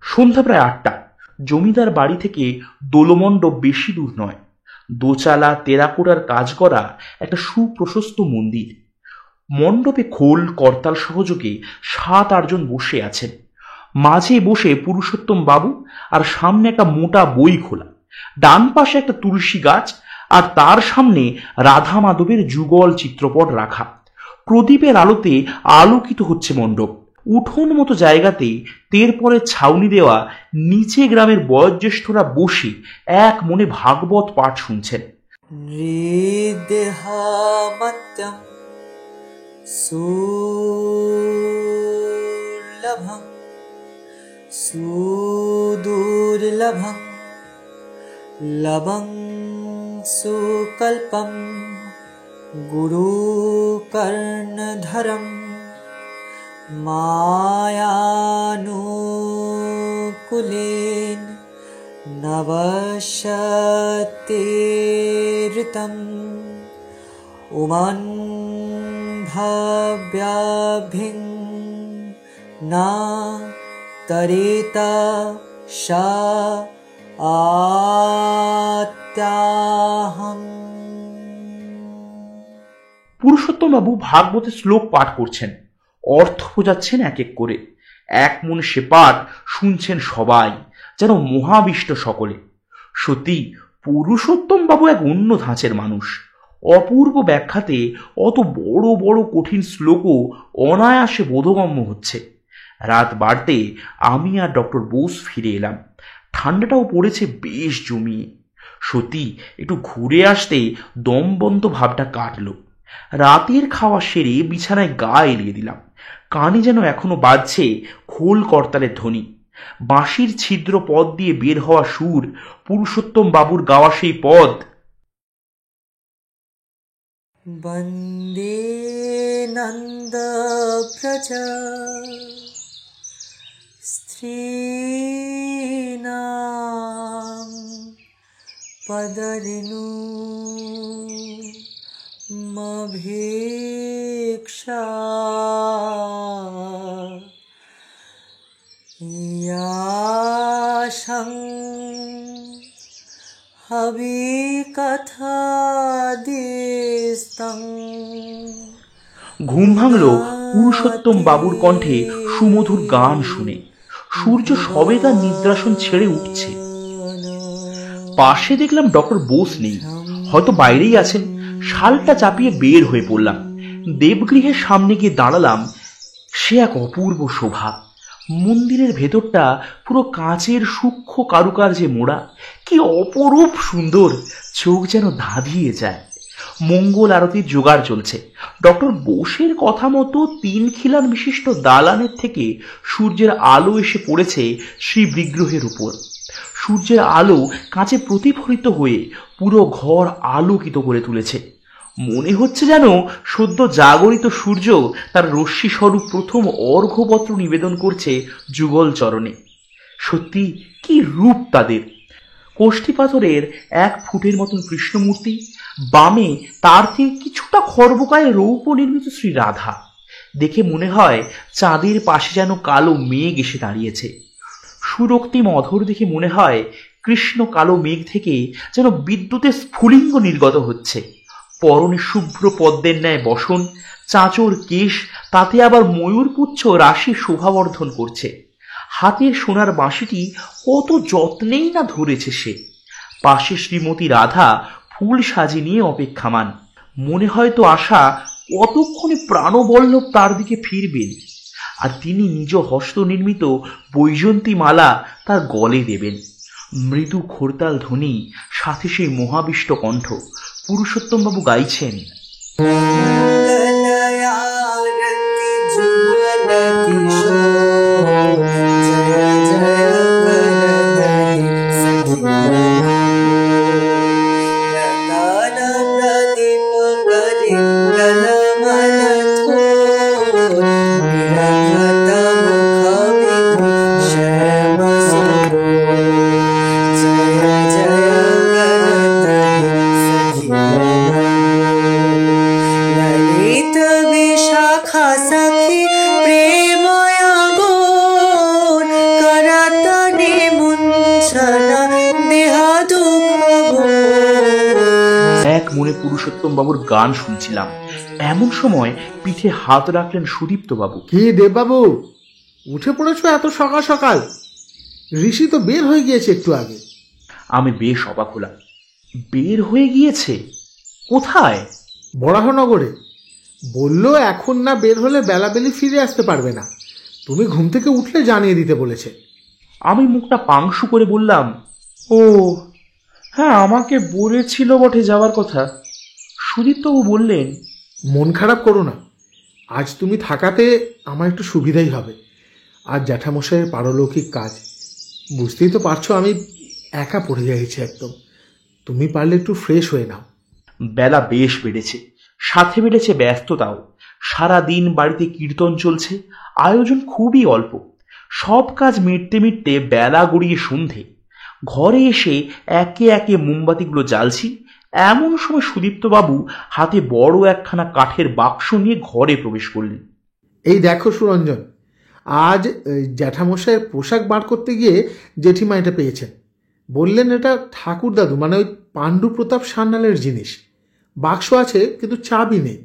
সন্ধ্যা প্রায় 8টা। জমিদার বাড়ি থেকে দোলমণ্ডপ বেশি দূর নয়। দোচালা টেরাকোটার কাজ করা একটা সুপ্রশস্ত মন্দির। মণ্ডপে খোল করতাল সহযোগে 7-8 জন বসে আছেন। মাঝে বসে পুরুষোত্তম বাবু, আর সামনে একটা মোটা বই খোলা। ডান পাশে একটা তুলসী গাছ, আর তার সামনে রাধা মাধবের যুগল চিত্রপট রাখা। প্রদীপের আলোতে আলোকিত হচ্ছে মণ্ডপ। উঠোন মতো জায়গাতে তেরপরের ছাউনি দেওয়া নিচে গ্রামের বয়োজ্যেষ্ঠরা বসে এক মনে ভাগবত পাঠ শুনছেন। হৃদহামত্যম সুলভম সুদুর্লভম লবং সুকল্পম গুরুকর্ণধরম মায়ানুকুলেন নবশতেরতম উমান ভব্যাভিং না তরেতা শা আত্যাহম। পুরুষোত্তমবাবু ভাগবতের শ্লোক পাঠ করছেন, অর্থ বোঝাচ্ছেন এক এক করে। এক মনে সে পাঠ শুনছেন সবাই, যেন মহাবিষ্ট সকলে। সত্যি পুরুষোত্তমবাবু এক অন্য ধাঁচের মানুষ। অপূর্ব ব্যাখ্যাতে অত বড় বড় কঠিন শ্লোকও অনায়াসে বোধগম্য হচ্ছে। রাত বাড়তে আমি আর ডক্টর বোস ফিরে এলাম। ঠান্ডাটাও পড়েছে বেশ জমিয়ে। সত্যি একটু ঘুরে আসতে দমবন্ধ ভাবটা কাটলো। রাতের খাওয়া সেরে বিছানায় গা এলিয়ে দিলাম। কানে যেন এখনো বাজছে খোল করতালের ধ্বনি। বাঁশির ছিদ্র পদ দিয়ে বের হওয়া সুর, পুরুষোত্তম বাবুর গাওয়া সেই পদ। বন্দে নন্দ প্রজা স্ত্রীণাম পদরেণু মভিক্ষা ইয়াশং হবি কথা দিস্তং। ঘুম ভাঙল পুরুষোত্তম বাবুর কণ্ঠে সুমধুর গান শুনে। সূর্য সবে তার নিদ্রাসন ছেড়ে উঠছে। পাশে দেখলাম ডক্টর বোস নেই, হয়তো বাইরেই আছেন। শালটা চাপিয়ে বের হয়ে পড়লাম। দেবগৃহের সামনে গিয়ে দাঁড়ালাম। সে এক অপূর্ব শোভা। মন্দিরের ভেতরটা পুরো কাঁচের সূক্ষ্ম কারুকার্যে মোড়া। কি অপরূপ সুন্দর, চোখ যেন ধাঁধিয়ে যায়। মঙ্গল আরতির জোগাড় চলছে। ডক্টর বোসের কথা মতো 3 খিলান বিশিষ্ট দালানের থেকে সূর্যের আলো এসে পড়েছে শ্রী বিগ্রহের উপর। সূর্যের আলো কাঁচে প্রতিফলিত হয়ে পুরো ঘর আলোকিত করে তুলেছে। মনে হচ্ছে যেন সদ্য জাগরিত সূর্য তার রশ্মি স্বরূপ প্রথম অর্ঘ্যপত্র নিবেদন করছে যুগল চরণে। সত্যি কি রূপ তাদের! কোষ্ঠী পাথরের 1 ফুটের মতন কৃষ্ণমূর্তি, বামে তার থেকে কিছুটা খর্বকায় রৌপ্য নির্মিত শ্রী রাধা। দেখে মনে হয় চাঁদের পাশে যেন কালো মেঘ এসে দাঁড়িয়েছে। সুরক্তিম অধর দেখে মনে হয় কৃষ্ণ কালো মেঘ থেকে যেন বিদ্যুতের স্ফুলিঙ্গ নির্গত হচ্ছে। পরনে শুভ্র পদ্মের ন্যায় বসন, চাঁচর কেশ, তাতে আবার ময়ূরপুচ্ছ রাশি শোভাবর্ধন করছে। হাতের সোনার বাঁশিটি কত যত্নেই না ধরেছে সে। পাশে শ্রীমতী রাধা ফুল সাজি নিয়ে অপেক্ষামান। মনে হয়তো আশা কতক্ষণে প্রাণবল্লভ তার দিকে ফিরবেন, আর তিনি নিজ হস্ত নির্মিত বৈজন্তী মালা তার গলে দেবেন। মৃদু খোরতাল ধ্বনি, সাথে সেই মহাবিষ্ট কণ্ঠ। পুরুষোত্তমবাবু গাইছেন, পুরুষোত্তম বাবুর গান শুনছিলাম। এমন সময় পিঠে হাত রাখলেন সুদীপ্ত বাবু। কি দেববাবু, উঠে পড়েছ এত সকাল সকাল? ঋষি তো বের হয়ে গিয়েছে একটু আগে। আমি বেশ অবাক হলাম। বের হয়ে গিয়েছে? কোথায়? বরাহনগরে। বলল এখন না বের হলে বেলাবেলি ফিরে আসতে পারবে না, তুমি ঘুম থেকে উঠলে জানিয়ে দিতে বলেছে। আমি মুখটা পাংশু করে বললাম, ও হ্যাঁ, আমাকে বলেছিল বটে যাওয়ার কথা। সুদীপ্তবাবু বললেন, মন খারাপ করো না, আজ তুমি থাকাতে আমার একটু সুবিধাই হবে। আজ জ্যাঠামশাইয়ের পারলৌকিক কাজ, বুঝতেই তো পারছো আমি একা পড়ে যাইছি একদম। তুমি পারলে একটু ফ্রেশ হয়ে নাও। বেলা বেশ বেড়েছে, সাথে বেড়েছে ব্যস্ততাও। সারা দিন বাড়িতে কীর্তন চলছে, আয়োজন খুবই অল্প। সব কাজ মিটতে মিটতে বেলা গড়িয়ে সন্ধে। ঘরে এসে একে একে মোমবাতিগুলো জ্বালছি, এমন সময় সুদীপ্তবাবু হাতে বড় একখানা কাঠের বাক্স নিয়ে ঘরে প্রবেশ করলেন। এই দেখো সুরঞ্জন, আজ জ্যাঠামশাইয়ের পোশাক বার করতে গিয়ে জেঠিমা এটা পেয়েছেন। বললেন এটা ঠাকুর দাদু মানে ওই পাণ্ডু প্রতাপ সান্যালের জিনিস। বাক্স আছে কিন্তু চাবি নেই।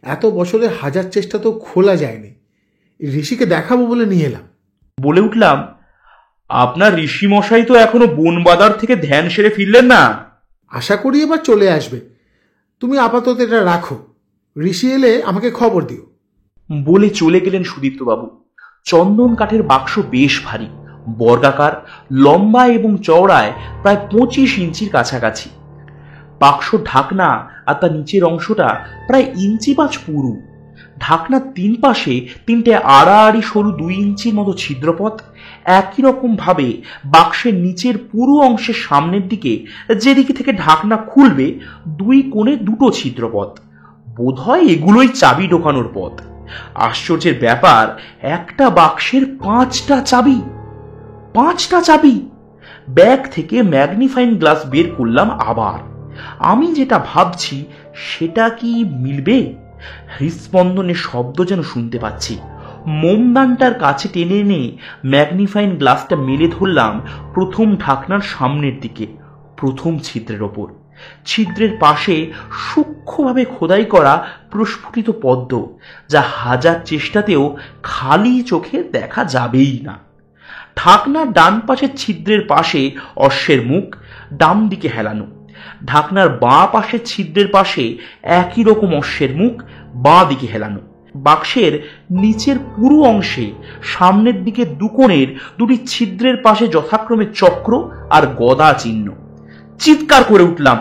এত বছরে হাজার চেষ্টা তো খোলা যায়নি। ঋষিকে দেখাবো বলে নিয়ে এলাম। বলে উঠলাম, আপনার ঋষিমশাই তো এখনো বনবাদার থেকে ধ্যান সেরে ফিরলেন না। আশা করি এবার চলে আসবে। তুমি আপাতত এটা রাখো, ঋষি এলে আমাকে খবর দিও। বলে চলে গেলেন সুদীপ্তবাবু। চন্দন কাঠের বাক্স বেশ ভারী, বর্গাকার, লম্বা এবং চওড়ায় প্রায় 25 ইঞ্চির কাছাকাছি। বাক্স ঢাকনা আর তার নিচের অংশটা প্রায় 1.5 ইঞ্চি পুরু। ঢাকনার 3 পাশে 3টে আড়াআড়ি সরু 2 ইঞ্চির মতো ছিদ্রপথ। একই রকম ভাবে বাক্সের নিচের পুরো অংশের সামনের দিকে যেদিকে থেকে ঢাকনা খুলবে 2 কোণে 2টো ছিদ্রপথ। বোধহয় এগুলোই চাবি ঢোকানোর পথ। আশ্চর্যের ব্যাপার, একটা বাক্সের 5টা চাবি। 5টা চাবি! ব্যাগ থেকে ম্যাগনিফাইং গ্লাস বের করলাম আবার। আমি যেটা ভাবছি সেটা কি মিলবে? হৃৎস্পন্দনের শব্দ যেন শুনতে পাচ্ছি। মোমদানটার কাছে টেনে এনে ম্যাগনিফাইং গ্লাসটা মেলে ধরলাম প্রথম ঢাকনার সামনের দিকে, প্রথম ছিদ্রের ওপর। ছিদ্রের পাশে সূক্ষ্মভাবে খোদাই করা প্রস্ফুটিত পদ্ম, যা হাজার চেষ্টাতেও খালি চোখে দেখা যাবেই না। ঢাকনার ডান পাশের ছিদ্রের পাশে অশ্বের মুখ, ডান দিকে হেলানো। ঢাকনার বাঁ পাশের ছিদ্রের পাশে একই রকম অশ্বের মুখ, বাঁ দিকে হেলানো। বাক্সের নিচের পুরো অংশে সামনের দিকে 2 কোণের 2টি ছিদ্রের পাশে যথাক্রমে চক্র আর গদা চিহ্ন। চিৎকার করে উঠলাম,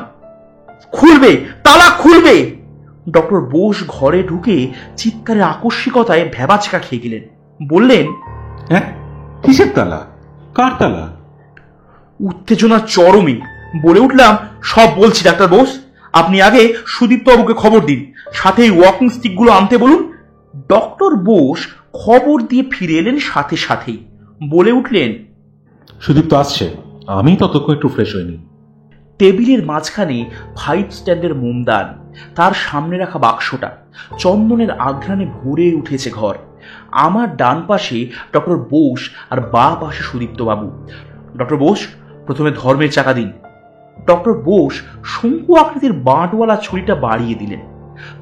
খুলবে, তালা খুলবে! ডক্টর বোস ঘরে ঢুকে চিৎকারের আকস্মিকতায় ভ্যাবাচকা খেয়ে গেলেন। বললেন, হ্যাঁ, কিসের তালা? কার তালা? উত্তেজনা চরমে। বলে উঠলাম, সব বলছি ডাক্তার বোস। আপনি আগে সুদীপ্তবাবুকে খবর দিন, সাথে এই ওয়াকিং স্টিকগুলো আনতে বলুন। ডক্টর বোস খবর দিয়ে ফিরে এলেন সাথে সাথেই। বলে উঠলেন, সুদীপ্ত আসছে, আমি ততক্ষণ একটু ফ্রেশ হইনি। টেবিলের মাঝখানে 5 স্ট্যান্ডের মোমদান, তার সামনে রাখা বাক্সটা, চন্দনের আঘ্রাণে ভরে উঠেছে ঘর। আমার ডান পাশে ডক্টর বোস আর বাঁ পাশে সুদীপ্তবাবু। ডক্টর বোস, প্রথমে ধর্মের চাকা দিন। ডক্টর বোস শঙ্কু আকৃতির বাঁটওয়ালা ছুরিটা বাড়িয়ে দিলেন।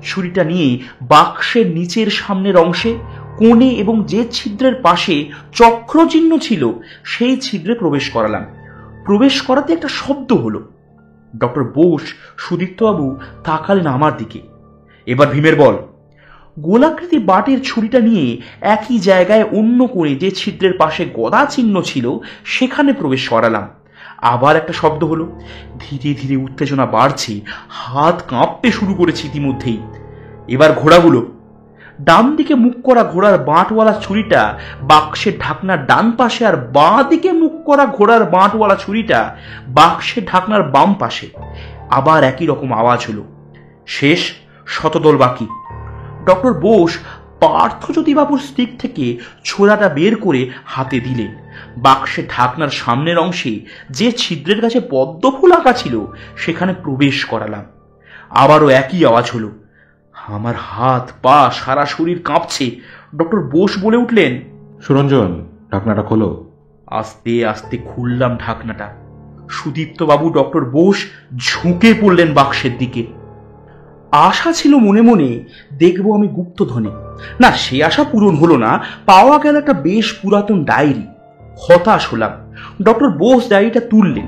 ছুরিটা নিয়ে বাক্সের নিচের সামনের অংশে কোণে এবং যে ছিদ্রের পাশে চক্রচিহ্ন ছিল সেই ছিদ্রে প্রবেশ করালাম। প্রবেশ করাতে একটা শব্দ হলো। ডক্টর বোস সুদীপ্তবাবু তাকালেন আমার দিকে। এবার ভীমের বল। গোলাকৃতি বাটের ছুরিটা নিয়ে একই জায়গায় অন্য কোণে যে ছিদ্রের পাশে গদা চিহ্ন ছিল সেখানে প্রবেশ করালাম। আবার একটা শব্দ হলো। ধীরে ধীরে উত্তেজনা বাড়ছে, হাত কাঁপতে শুরু করেছে ইতিমধ্যেই। এবার ঘোড়াগুলো। ডান দিকে মুখ করা ঘোড়ার বাঁটওয়ালা ছুরিটা বাক্সের ঢাকনার ডান পাশে, আর বাঁ দিকে মুখ করা ঘোড়ার বাঁটওয়ালা ছুরিটা বাক্সের ঢাকনার বাম পাশে। আবার একই রকম আওয়াজ হলো। শেষ, শতদল বাকি। ডক্টর বোস পার্থজ্যোতিবাবুর স্টিক থেকে ছোড়াটা বের করে হাতে দিলেন। বাক্সের ঢাকনার সামনের অংশে যে ছিদ্রের কাছে পদ্ম ফুল আঁকা ছিল সেখানে প্রবেশ করালাম। আবারও একই আওয়াজ হলো। আমার হাত পা সারা শরীর কাঁপছে। ডক্টর বোস বলে উঠলেন, সুরঞ্জন, ঢাকনাটা খোলো। আস্তে আস্তে খুললাম ঢাকনাটা। সুদীপ্তবাবু ডক্টর বোস ঝুঁকে পড়লেন বাক্সের দিকে। আশা ছিল মনে মনে দেখব আমি গুপ্তধনে। না, সে আশা পূরণ হলো না। পাওয়া গেল একটা বেশ পুরাতন ডায়েরি। হতাশ হলাম। ডক্টর বোস ডায়েরিটা তুললেন,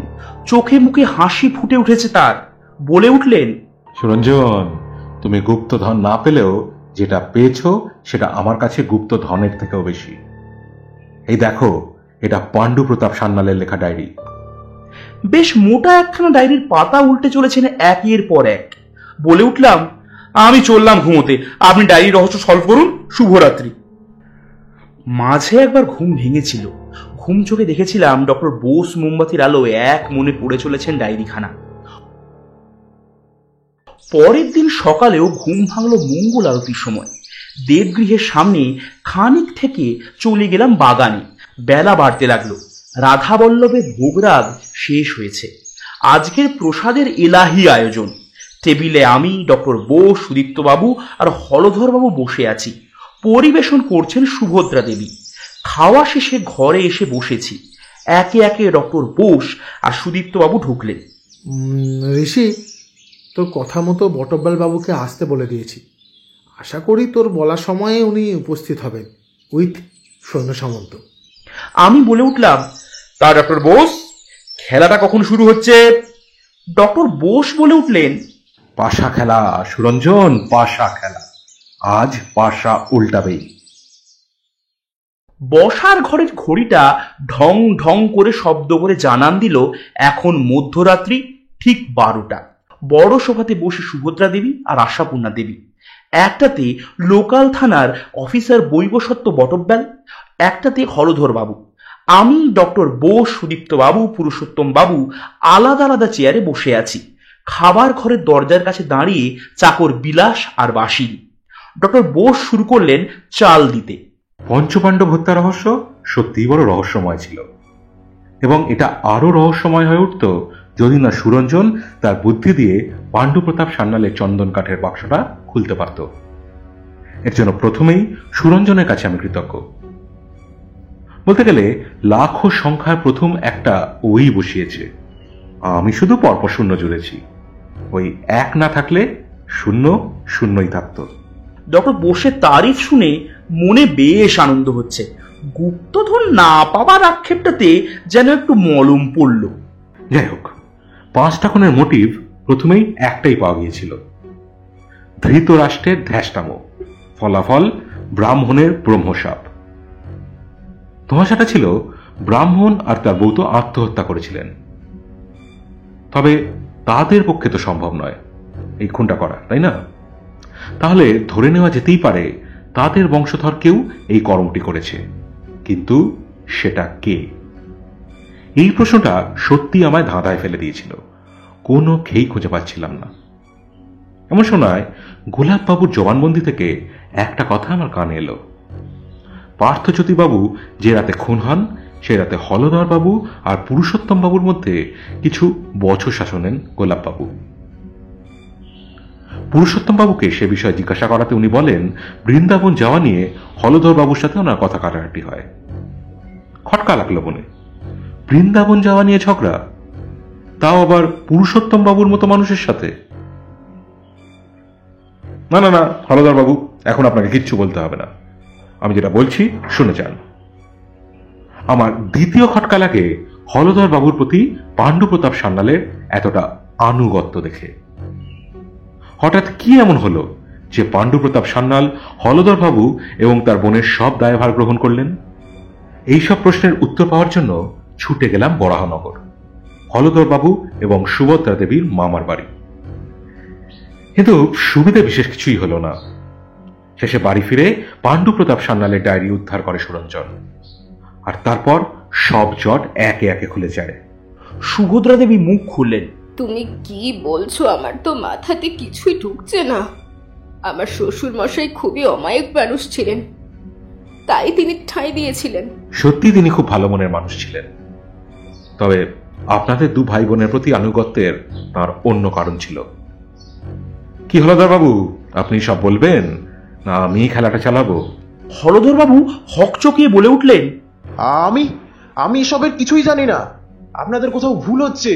চোখে মুখে হাসি ফুটে উঠেছে তার। বলে উঠলেন, সুরঞ্জন, তুমি গুপ্তধন না পেলেও যেটা পেয়েছো সেটা আমার কাছে গুপ্তধনের থেকেও বেশি। এই দেখো, এটা পাণ্ডু প্রতাপ সান্যালের লেখা ডায়েরি। বেশ মোটা একখানা ডায়েরির পাতা উল্টে চলেছেন একের পর এক। বলে উঠলাম, আমি চললাম ঘুমোতে, আপনি ডায়েরি রহস্য সলভ করুন, শুভরাত্রি। মাঝে একবার ঘুম ভেঙেছিল। ঘুম চোখে দেখেছিলাম ডক্টর বোস মোমবাতির আলো এক মনে পড়ে চলেছেন ডায়েরিখানা। পরের দিন সকালেও ঘুম ভাঙল মঙ্গল আরতির সময়। দেবগৃহের সামনে খানিক থেকে চলে গেলাম বাগানে। বেলা বাড়তে লাগলো। রাধাবল্লভের ভোগরাগ শেষ হয়েছে। আজকের প্রসাদের এলাহি আয়োজন। টেবিলে আমি, ডক্টর বোস, সুদীপ্তবাবু আর হলধরবাবু বসে আছি। পরিবেশন করছেন সুভদ্রা দেবী। খাওয়া শেষে ঘরে এসে বসেছি। একে একে ডক্টর বোস আর সুদীপ্তবাবু ঢুকলেন। ঋষি, তোর কথা মতো বটব্যাল বাবুকে আসতে বলে দিয়েছি। আশা করি তোর বলার সময়ে উনি উপস্থিত হবেন উইথ সৈন্য সামন্ত। আমি বলে উঠলাম, তা ডক্টর বোস, খেলাটা কখন শুরু হচ্ছে? ডক্টর বোস বলে উঠলেন, পাশা খেলা সুরঞ্জন, পাশা খেলা। আজ পাশা উল্টাবেই। বসার ঘরের ঘড়িটা ঢং ঢং করে শব্দ করে জানান দিল এখন মধ্যরাত্রি ঠিক 12টা। বড় সোফাতে বসে সুভদ্রা দেবী আর আশাপূর্ণা দেবী। একটাতে লোকাল থানার অফিসার বৈবসত্য বটব্যাল, একটাতে হলধর বাবু। আমি, ডক্টর বোস, সুদীপ্ত বাবু, পুরুষোত্তম বাবু আলাদা আলাদা চেয়ারে বসে আছি। খাবার ঘরের দরজার কাছে দাঁড়িয়ে চাকর বিলাস আর বাসি। ডক্টর বোস শুরু করলেন চাল দিতে। পঞ্চপাণ্ডব হত্যা রহস্য সত্যিই বড় রহস্যময় ছিল, এবং এটা আরো রহস্যময় হয়ে উঠত যদি না সুরঞ্জন তার বুদ্ধি দিয়ে পাণ্ডু প্রতাপ সান্যালের চন্দন কাঠের বাক্সটা খুলতে পারত। এর জন্য প্রথমেই সুরঞ্জনের কাছে আমি কৃতজ্ঞ। বলতে গেলে লাখো সংখ্যার প্রথম একটা ওই বসিয়েছে, আমি শুধু পরপর শূন্য জুড়েছি। ওই এক না থাকলে শূন্য শূন্যই থাকতো। ডক্টর বোসের তারিফ শুনে মনে বেশ আনন্দ হচ্ছে। গুপ্তধন না পাবার আক্ষেপটাতে যেন একটু মলম পড়ল। যাই হোক, 5টা খুনের মোটিভ প্রথমেই একটাই পাওয়া গিয়েছিল, ধৃতরাষ্ট্রের ধ্যাসটামো। ফলাফল ব্রাহ্মণের ব্রহ্মশাপ। ধোঁয়াশাটা ছিল ব্রাহ্মণ আর তার বউ তো আত্মহত্যা করেছিলেন। তবে তাদের পক্ষে তো সম্ভব নয় এই খুনটা করা, তাই না? তাহলে ধরে নেওয়া যেতেই পারে তাদের বংশধর কেউ এই কর্মটি করেছে, কিন্তু সেটা কে? এই প্রশ্নটা সত্যি আমায় ধাঁধায় ফেলে দিয়েছিল। কোনো খেই খুঁজে পাচ্ছিলাম না। এমন সময় গোলাপবাবুর জবানবন্দি থেকে একটা কথা আমার কানে এলো। পার্থজ্যোতিবাবু যে রাতে খুন হন সে রাতে হলধর বাবু আর পুরুষোত্তম বাবুর মধ্যে কিছু বচসা শোনেন গোলাপবাবু। পুরুষোত্তম বাবুকে সে বিষয়ে জিজ্ঞাসা করাতে উনি বলেন বৃন্দাবন যাওয়া নিয়ে হলধর বাবুর সাথে ওনার কথা কাটাকাটি হয়। খটকা লাগলো মনে, বৃন্দাবন যাওয়া নিয়ে ঝগড়া, তাও আবার পুরুষোত্তম বাবুর মতো মানুষের সাথে। না না না হলধর বাবু, এখন আপনাকে কিচ্ছু বলতে হবে না, আমি যেটা বলছি শুনে যান। আমার দ্বিতীয় খটকা লাগে হলধর বাবুর প্রতি পাণ্ডু প্রতাপ সান্যালের এতটা আনুগত্য দেখে। হঠাৎ কি এমন হলো যে পাণ্ডু প্রতাপ সান্যাল হলধর বাবু এবং তার বোনের সব দায়ভার গ্রহণ করলেন? এইসব প্রশ্নের উত্তর পাওয়ার জন্য ছুটে গেলাম বরাহনগর, হলধর বাবু এবং সুভদ্রা দেবীর মামার বাড়ি। কিন্তু সুবিধা বিশেষ কিছুই হলো না। শেষে বাড়ি ফিরে পাণ্ডু প্রতাপ সান্যালের ডায়েরি উদ্ধার করে সুরঞ্জন, আর তারপর সব জট একে একে খুলে যায়। সুভদ্রা দেবী মুখ খুললেন, তুমি কি বলছো? আমার তো মাথাতে কিছুই ঢুকছে না। আমার শ্বশুর মশাই খুবই অমায়িক মানুষ ছিলেন, তাই তিনি ঠাঁই দিয়েছিলেন। সত্যি তিনি খুব ভালো মনের মানুষ ছিলেন, তবে আপনাদের দু ভাই বোনের প্রতি আনুগত্যের তার অন্য কারণ ছিল। কি হলধর বাবু, আপনি সব বলবেন না আমি খেলাটা চালাবো? হলধর বাবু হকচকিয়ে বলে উঠলেন, আমি এসবের কিছুই জানি না, আপনাদের কোথাও ভুল হচ্ছে।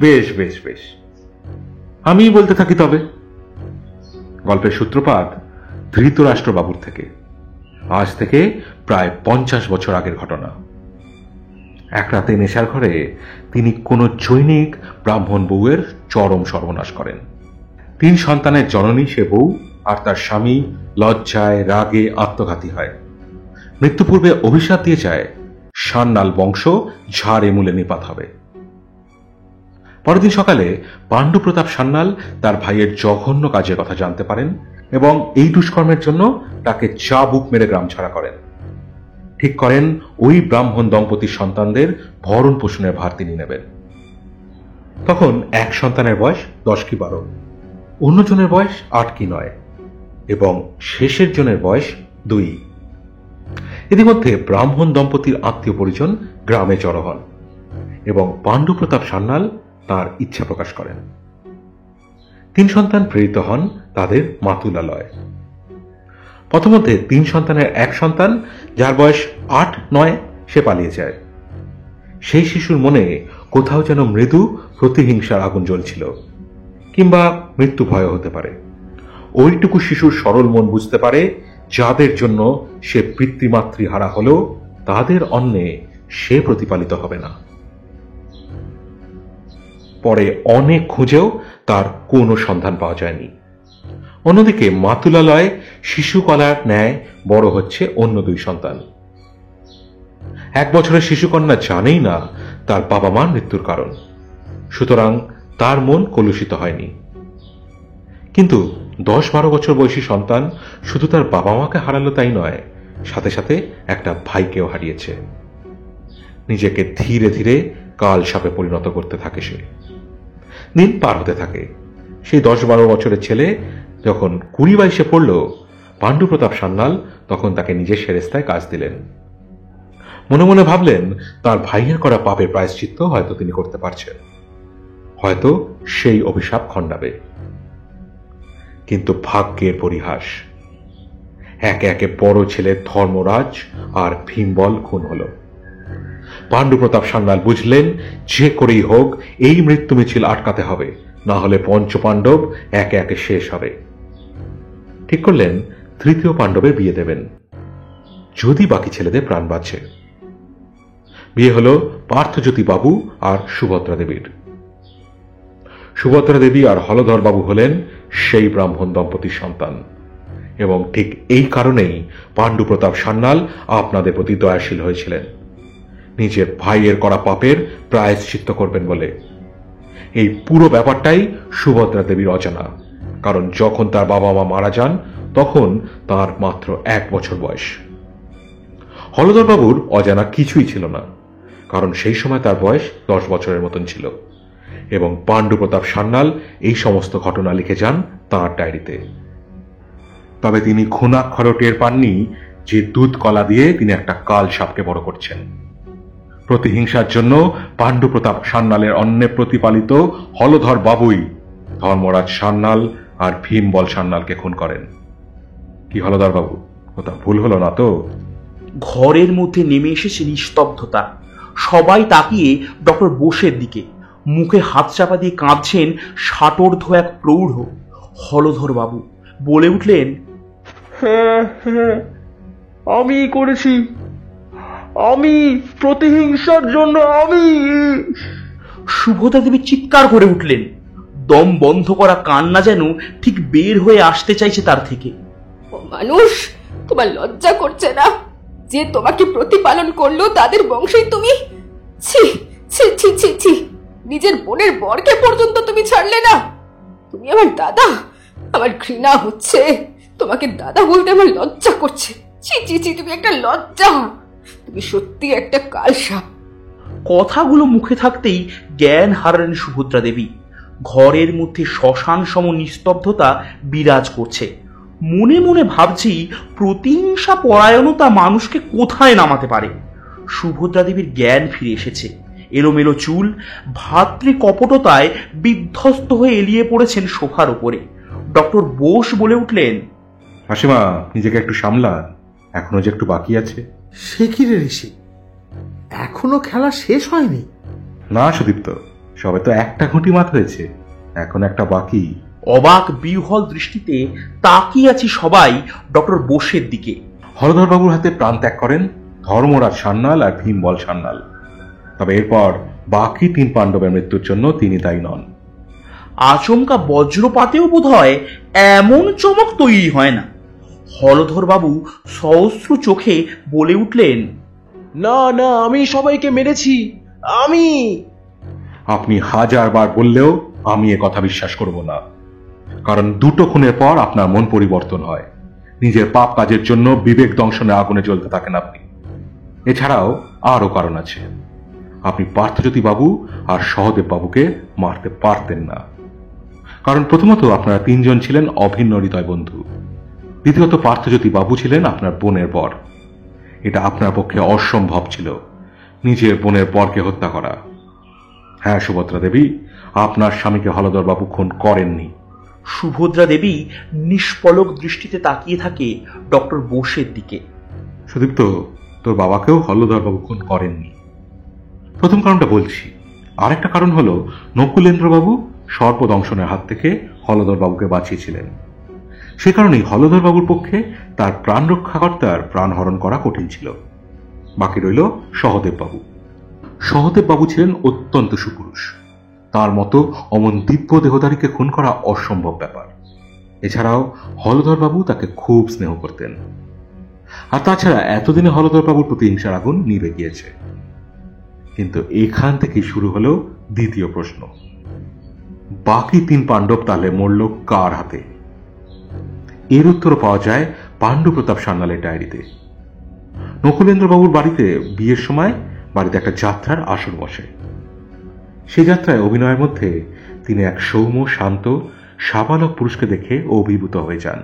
বেশ বেশ বেশ, আমি বলতে থাকি তবে। গল্পের সূত্রপাত ধৃতরাষ্ট্র বাবুর থেকে, আজ থেকে প্রায় 50 বছর আগের ঘটনা। এক রাতে নেশার ঘরে তিনি কোনো জৈনিক ব্রাহ্মণ বউয়ের চরম সর্বনাশ করেন। 3 সন্তানের জননী সে বউ আর তার স্বামী লজ্জায় রাগে আত্মঘাতী হয়। মৃত্যু পূর্বে অভিশাপ দিয়ে যায় সান্যাল বংশ ঝাড়ে মূলে নিপাত হবে। পরের দিন সকালে পাণ্ডু প্রতাপ সান্যাল তার ভাইয়ের জঘন্য কাজের কথা জানতে পারেন এবং এই দুষ্কর্মের জন্য তাকে চাবুক মেরে গ্রাম ছাড়া করেন। ঠিক করেন ওই ব্রাহ্মণ দম্পতির সন্তানদের ভরণ পোষণের ভার তিনি নেবেন। তখন এক সন্তানের বয়স 10 কি 12, অন্যজনের বয়স 8 কি 9 এবং শেষের জনের বয়স 2। ইতিমধ্যে ব্রাহ্মণ দম্পতির আত্মীয় পরিজন গ্রামে জড়ো হন এবং পাণ্ডু প্রতাপ সান্যাল তার ইচ্ছা প্রকাশ করেন। 3 সন্তান প্রেরিত হন তাদের মাতুলালয়ে। প্রথমে 3 সন্তানের এক সন্তান, যার বয়স 8-9, সে পালিয়ে যায়। সেই শিশুর মনে কোথাও যেন মৃদু প্রতিহিংসার আগুন জ্বলছিল, কিংবা মৃত্যু ভয় হতে পারে। ওইটুকু শিশুর সরল মন বুঝতে পারে যাদের জন্য সে পিতৃমাতৃ হারা হলেও তাদের অন্নে সে প্রতিপালিত হবে না। পরে অনেক খুঁজেও তার কোনো সন্ধান পাওয়া যায়নি। অন্যদিকে মাতুলালয়ে শিশু কলার ন্যায় বড় হচ্ছে অন্য 2 সন্তান। 1 বছরের শিশুকন্যা জানেই না তার বাবা মার মৃত্যুর কারণ, সুতরাং তার মন কলুষিত হয়নি। কিন্তু 10-12 বছর বয়সী সন্তান শুধু তার বাবা মাকে হারালো তাই নয়, সাথে সাথে একটা ভাইকেও হারিয়েছে। নিজেকে ধীরে ধীরে কাল সাপে পরিণত করতে থাকে সে। দিন পার হতে থাকে। সেই 10-12 বছরের ছেলে যখন 20-22 পড়ল, পাণ্ডু প্রতাপ সান্যাল তখন তাকে নিজের সেরেস্তায় কাজ দিলেন। মনে মনে ভাবলেন তার ভাইয়ের করা পাপের প্রায়শ্চিত্ত হয়তো তিনি করতে পারছেন, হয়তো সেই অভিশাপ খণ্ডাবে। কিন্তু ভাগ্যের পরিহাস, একে একে বড় ছেলে ধর্মরাজ আর ভীমবল খুন হল। পাণ্ডু প্রতাপ সান্যাল বুঝলেন যে করেই হোক এই মৃত্যু মিছিল আটকাতে হবে, না হলে পঞ্চপাণ্ডব একে একে শেষ হবে। ঠিক করলেন 3য় পাণ্ডবের বিয়ে দেবেন, যদি বাকি ছেলেদের প্রাণ বাঁচে। বিয়ে হলো পার্থজ্যোতি বাবু আর সুভদ্রা দেবীর। সুভদ্রা দেবী আর হলধর বাবু হলেন সেই ব্রাহ্মণ দম্পতির সন্তান, এবং ঠিক এই কারণেই পাণ্ডু প্রতাপ সান্যাল আপনাদের প্রতি দয়াশীল হয়েছিলেন, নিজের ভাইয়ের করা পাপের প্রায়শ্চিত্ত করবেন বলে। এই পুরো ব্যাপারটাই সুভদ্রা দেবীর অজানা, কারণ যখন তার বাবা মা মারা যান তখন তার মাত্র 1 বছর বয়স। হলধর বাবুর অজানা কিছুই ছিল না, কারণ সেই সময় তার বয়স 10 বছরের মতন ছিল, এবং পাণ্ডু প্রতাপ সান্যাল এই সমস্ত ঘটনা লিখে যান তাঁর ডায়েরিতে। তবে তিনি খুনাক্ষরে টের পাননি যে দুধ কলা দিয়ে তিনি একটা কাল সাপকে বড় করছেন। প্রতিহিংসার জন্য পাণ্ডু প্রতাপ সান্যালের অন্নে প্রতিপালিত হলধর বাবুই ধর্মরাজ সান্যাল আর ভীমবল সান্যালকে খুন করেন। কি হলধর বাবু, কথা ভুল হলো না তো? ঘরের মধ্যে নেমে এসেছে নিস্তব্ধতা। সবাই তাকিয়ে ডক্টর বোসের দিকে। মুখে হাত চাপা দিয়ে কাঁদছেন ষাটোর্ধ্ব এক প্রৌঢ়। হলধর বাবু বলে উঠলেন, হ্যাঁ হ্যাঁ, আমি করেছি, আমি প্রতিহিংসার জন্য আমি। সুভদ্রা দেবী চিৎকার করে উঠলেন। দম বন্ধ করা কান্না যেন ঠিক বের হয়ে আসতে চাইছে তার থেকে। ও মানুষ, তোমার লজ্জা করছে না? যে তোমাকে প্রতিপালন করলো তাদের বংশেই তুমি? ছি ছি ছি ছি ছি, নিজের বোনের বরকে পর্যন্ত তুমি ছাড়লে না। তুমি আমার দাদা, আমার ঘৃণা হচ্ছে। তোমাকে দাদা বলতে আমার লজ্জা করছে। ছি ছি ছি, তুমি একটা লজ্জা, তুমি সত্যি একটা কালসাপ। কথাগুলো মুখে থাকতেই জ্ঞান হারালেন সুভদ্রা দেবী। ঘরের মধ্যে শ্মশান সম নিস্তব্ধতা বিরাজ করছে। মনে মনে ভাবছি প্রতিহিংসা পরায়ণতা মানুষকে কোথায় নামাতে পারে। সুভদ্রা দেবীর জ্ঞান ফিরে এসেছে। এলোমেলো চুল, ভাতৃ কপটতায় বিধ্বস্ত হয়ে এলিয়ে পড়েছেন সোফার উপরে। ডক্টর বোস বলে উঠলেন, মাসিমা, নিজেকে একটু সামলান, এখনো যে একটু বাকি আছে। সে কি রে ঋষি, এখনো খেলা শেষ হয়নি? না সুদীপ্ত, সবে তো একটা ঘুঁটি মাত হয়েছে, এখন একটা বাকি। অবাক বিহ্বল দৃষ্টিতে তাকিয়ে আছি সবাই ডক্টর বোসের দিকে। হলধর বাবুর হাতে প্রাণ ত্যাগ করেন ধর্মরাজ সান্যাল আর ভীমবল সান্যাল। তবে এরপর বাকি 3 পাণ্ডবের মৃত্যুর জন্য তিনি দায়ী নন। আচমকা বজ্রপাতেও বোধ হয় এমন চমক তৈরি হয় না। হলধর বাবু সহস্র চোখে বলে উঠলেন, না না, আমি সবাইকে মেরেছি, আমি। আপনি 1000 বার বললেও আমি এ কথা বিশ্বাস করব না, কারণ 2টো খুনের পর আপনার মন পরিবর্তন হয়, নিজের পাপ কাজের জন্য বিবেক দংশনে আগুনে জ্বলতে থাকেন আপনি। এছাড়াও আরও কারণ আছে। আপনি পার্থজ্যোতি বাবু আর সহদেব বাবুকে মারতে পারতেন না, কারণ প্রথমত আপনারা 3 জন ছিলেন অভিন্ন হৃদয় বন্ধু, দ্বিতীয়ত পার্থজ্যোতি বাবু ছিলেন আপনার বোনের বর। এটা আপনার পক্ষে অসম্ভব ছিল নিজের বোনের বরকে হত্যা করা। হ্যাঁ সুভদ্রা দেবী, আপনার স্বামীকে হলধর বাবু খুন করেননি। সুভদ্রা দেবী নিষ্পলক দৃষ্টিতে তাকিয়ে থাকে ডক্টর বোসের দিকে। সুদীপ্ত, তোর বাবাকেও হলধর বাবু খুন করেননি। প্রথম কারণটা বলছি। আরেকটা কারণ হলো নকুলেন্দ্র বাবু সর্পদংশনের হাত থেকে হলধর বাবুকে বাঁচিয়েছিলেন। সে কারণেই হলধর বাবুর পক্ষে তার প্রাণ রক্ষাকর্তার প্রাণ হরণ করা কঠিন ছিল। বাকি রইল সহদেব বাবু। সহদেব বাবু ছিলেন অত্যন্ত সুপুরুষ, তার মতো অমন দিব্য দেহধারীকে খুন করা অসম্ভব ব্যাপার। এছাড়াও হলধর বাবু তাকে খুব স্নেহ করতেন। আর তাছাড়া এতদিনে হলধর বাবুর প্রতি হিংসার আগুন নিভে গিয়েছে। কিন্তু এখান থেকেই শুরু হলো দ্বিতীয় প্রশ্ন, বাকি 3 পাণ্ডব তাহলে মরল কার হাতে? এর উত্তর পাওয়া যায় পাণ্ডু প্রতাপ সান্যালের ডায়েরিতে। নকুলেন্দ্র বাবুর বাড়িতে বিয়ের সময় বাড়িতে একটা যাত্রার আসর বসে। সেই যাত্রায় অভিনয়ের মধ্যে তিনি এক সৌম্য শান্ত সাবালক পুরুষকে দেখে অভিভূত হয়ে যান।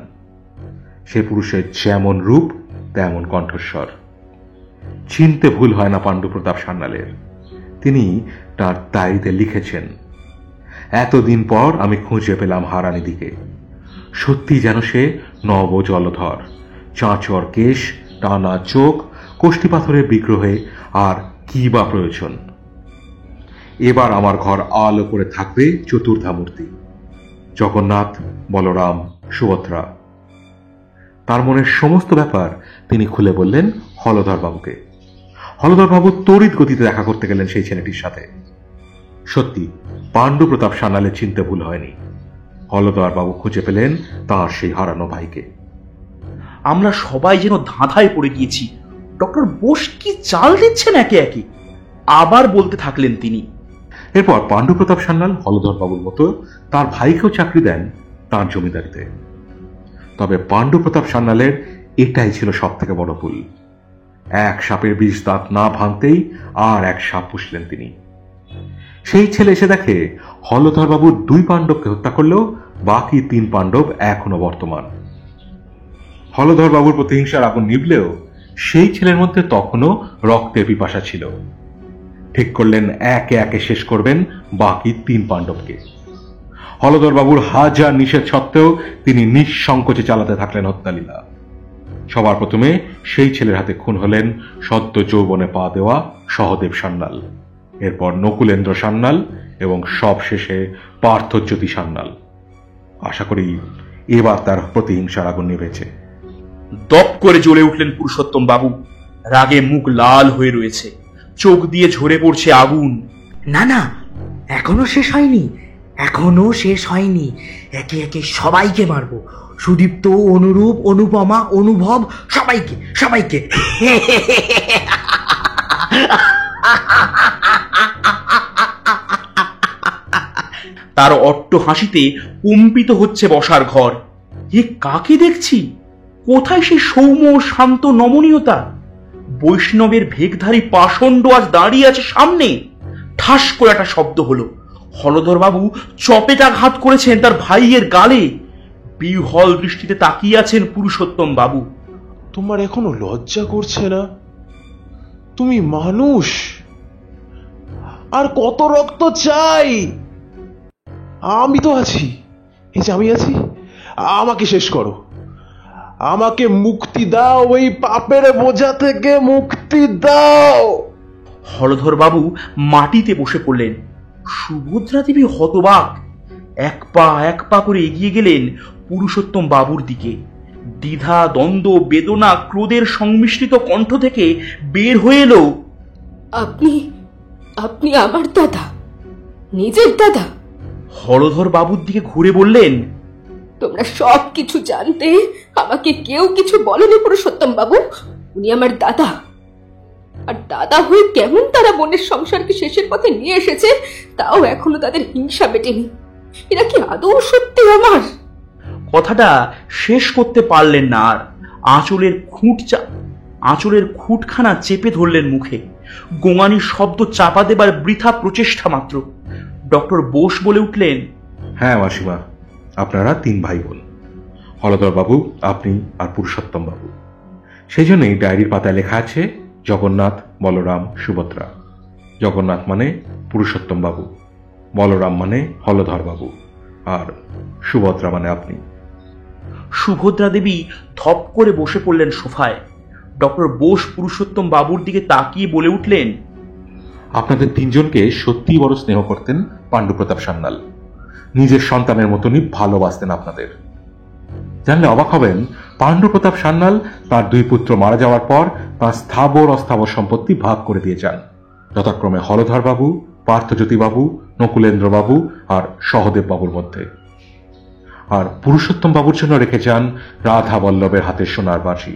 সে পুরুষের যেমন রূপ তেমন কণ্ঠস্বর। চিনতে ভুল হয় না পাণ্ডু প্রতাপ সান্যালের। তিনি তার ডায়েরিতে লিখেছেন, এতদিন পর আমি খুঁজে পেলাম হারানিদিকে। সত্যি যেন সে নব জলধর, চাঁচর কেশ, টানা চোখ, কোষ্ঠী পাথরের বিগ্রহে, আর কি বা প্রয়োজন। এবার আমার ঘর আলো করে থাকবে চতুর্ধামূর্তি, জগন্নাথ, বলরাম, সুভদ্রা। তার মনের সমস্ত ব্যাপার তিনি খুলে বললেন হলধর বাবুকে। হলধর বাবু তড়িৎ গতিতে দেখা করতে গেলেন সেই ছেলেটির সাথে। সত্যি পাণ্ডু প্রতাপ সান্যালের চিনতে ভুল হয়নি। হলধর বাবু খুঁজে পেলেন তাঁর সেই হারানো ভাইকে। আমরা সবাই যেন ধাঁধায় পড়ে গিয়েছি। ডক্টর বোস কি চাল দিচ্ছেন একে একে। আবার বলতে থাকলেন তিনি, এরপর পাণ্ডু প্রতাপ সান্যাল হলধর বাবুর মতো তার ভাইকেও চাকরি দেন তাঁর জমিদারিতে। তবে পাণ্ডু প্রতাপ সান্যালের এটাই ছিল সব থেকে বড় ভুল। এক সাপের 20 দাঁত না ভাঙতেই আর এক সাপ পুষলেন তিনি। সেই ছেলে এসে দেখে হলধর বাবু 2 পাণ্ডবকে হত্যা করলেও বাকি 3 পাণ্ডব এখনো বর্তমান। হলধর বাবুর প্রতিহিংসার আগুন নিভলেও সেই ছেলের মধ্যে তখনও রক্তের পিপাসা ছিল। ঠিক করলেন একে একে শেষ করবেন বাকি 3 পাণ্ডবকে। হলধর বাবুর হাজার নিষেধ সত্ত্বেও তিনি নিঃসংকোচে চালাতে থাকলেন হত্যালীলা। সবার প্রথমে সেই ছেলের হাতে খুন হলেন সদ্য যৌবনে পা দেওয়া সহদেব সান্যাল, এরপর নকুলেন্দ্র সান্যাল এবং সব শেষে পার্থজ্যোতি সান্যাল। আশা করি এবার তার প্রতিহিংসার আগুন নিভেছে। দপ করে জ্বলে উঠলেন পুরুষোত্তম বাবু। রাগে মুখ লাল হয়ে রয়েছে, চোখ দিয়ে ঝরে পড়ছে আগুন। না না, এখনো শেষ হয়নি, এখনো শেষ হয়নি। একে একে সবাইকে মারবো। সুদীপ্ত, অনুরূপ, অনুপমা, অনুভব, সবাইকে সবাইকে। তার অট্ট হাসিতে কম্পিত হচ্ছে বসার ঘর। এ কাকে দেখছি? কোথায় সে সৌম্য শান্ত নমনীয়তা? বৈষ্ণবের ভেগধারী পাষণ্ড আজ দাঁড়িয়ে আছে সামনে। ঠাস করে একটা শব্দ হলো। হলধর বাবু চপেটাঘাত করেছেন তার ভাইয়ের গালে। বিহ্বল দৃষ্টিতে তাকিয়ে আছেন পুরুষোত্তম বাবু। তোমার এখনো লজ্জা করছে না? তুমি মানুষ। আর কত রক্ত চাই? আমি তো আছি, এই যে আমি আছি। আমাকে শেষ করো, আমাকে মুক্তি দাও, ওই পাপের বোঝা থেকে মুক্তি দাও। হলধর বাবু মাটিতে বসে পড়লেন। সুভদ্রা দেবী হতবাক। এক পা করে এগিয়ে গেলেন পুরুষোত্তম বাবুর দিকে। দ্বিধা, দ্বন্দ্ব, বেদনা, ক্রোধের সংমিশ্রিত কণ্ঠ থেকে বের হয়ে এলো, আপনি আমার দাদা, নিজের দাদা? হলধর বাবুর দিকে ঘুরে বললেন, তোমরা সব কিছু জানতে আমাকে কেউ কিছু বলেনি পুরুষোত্তম বাবু। উনি আমার দাদা, আর দাদা হয়ে কেমন তারা বোনের সংসারকে শেষের পথে নিয়ে এসেছে তাও এখনো তাদের হিংসা মেটেনি। এরা কি আদৌ সত্যি আমার? কথাটা শেষ করতে পারলেন না, আর আঁচলের খুঁটখানা চেপে ধরলেন মুখে। গোঙানির শব্দ চাপা দেবার বৃথা প্রচেষ্টা মাত্র। ডক্টর বোস বলে উঠলেন, হ্যাঁ মাসিমা, আপনারা 3 ভাই বোন, হলধর বাবু, আপনি আর পুরুষোত্তম বাবু। সেই জন্যই ডায়েরির পাতায় লেখা আছে জগন্নাথ, বলরাম, সুভদ্রা। জগন্নাথ মানে পুরুষোত্তম বাবু, বলরাম মানে হলধর বাবু, আর সুভদ্রা মানে আপনি। সুভদ্রা দেবী ধপ করে বসে পড়লেন সোফায়। ডক্টর বোস পুরুষোত্তম বাবুর দিকে তাকিয়ে বলে উঠলেন, আপনাদের 3 জনকে সত্যিই বড় স্নেহ করতেন পাণ্ডুপ্রতাপ সান্যাল। নিজের সন্তানের মতনই ভালোবাসতেন আপনাদের। জানলে অবাক হবেন, পাণ্ডুপ্রতাপ সান্যাল তার 2 পুত্র মারা যাওয়ার পর তার স্থাবর অস্থাবর সম্পত্তি ভাগ করে দিয়ে যান, যথাক্রমে হলধর বাবু, পার্থজ্যোতি বাবু, নকুলেন্দ্র বাবু আর সহদেব বাবুর মধ্যে। আর পুরুষোত্তম বাবুর জন্য রেখে যান রাধা বল্লভের হাতে সোনার বাঁশি।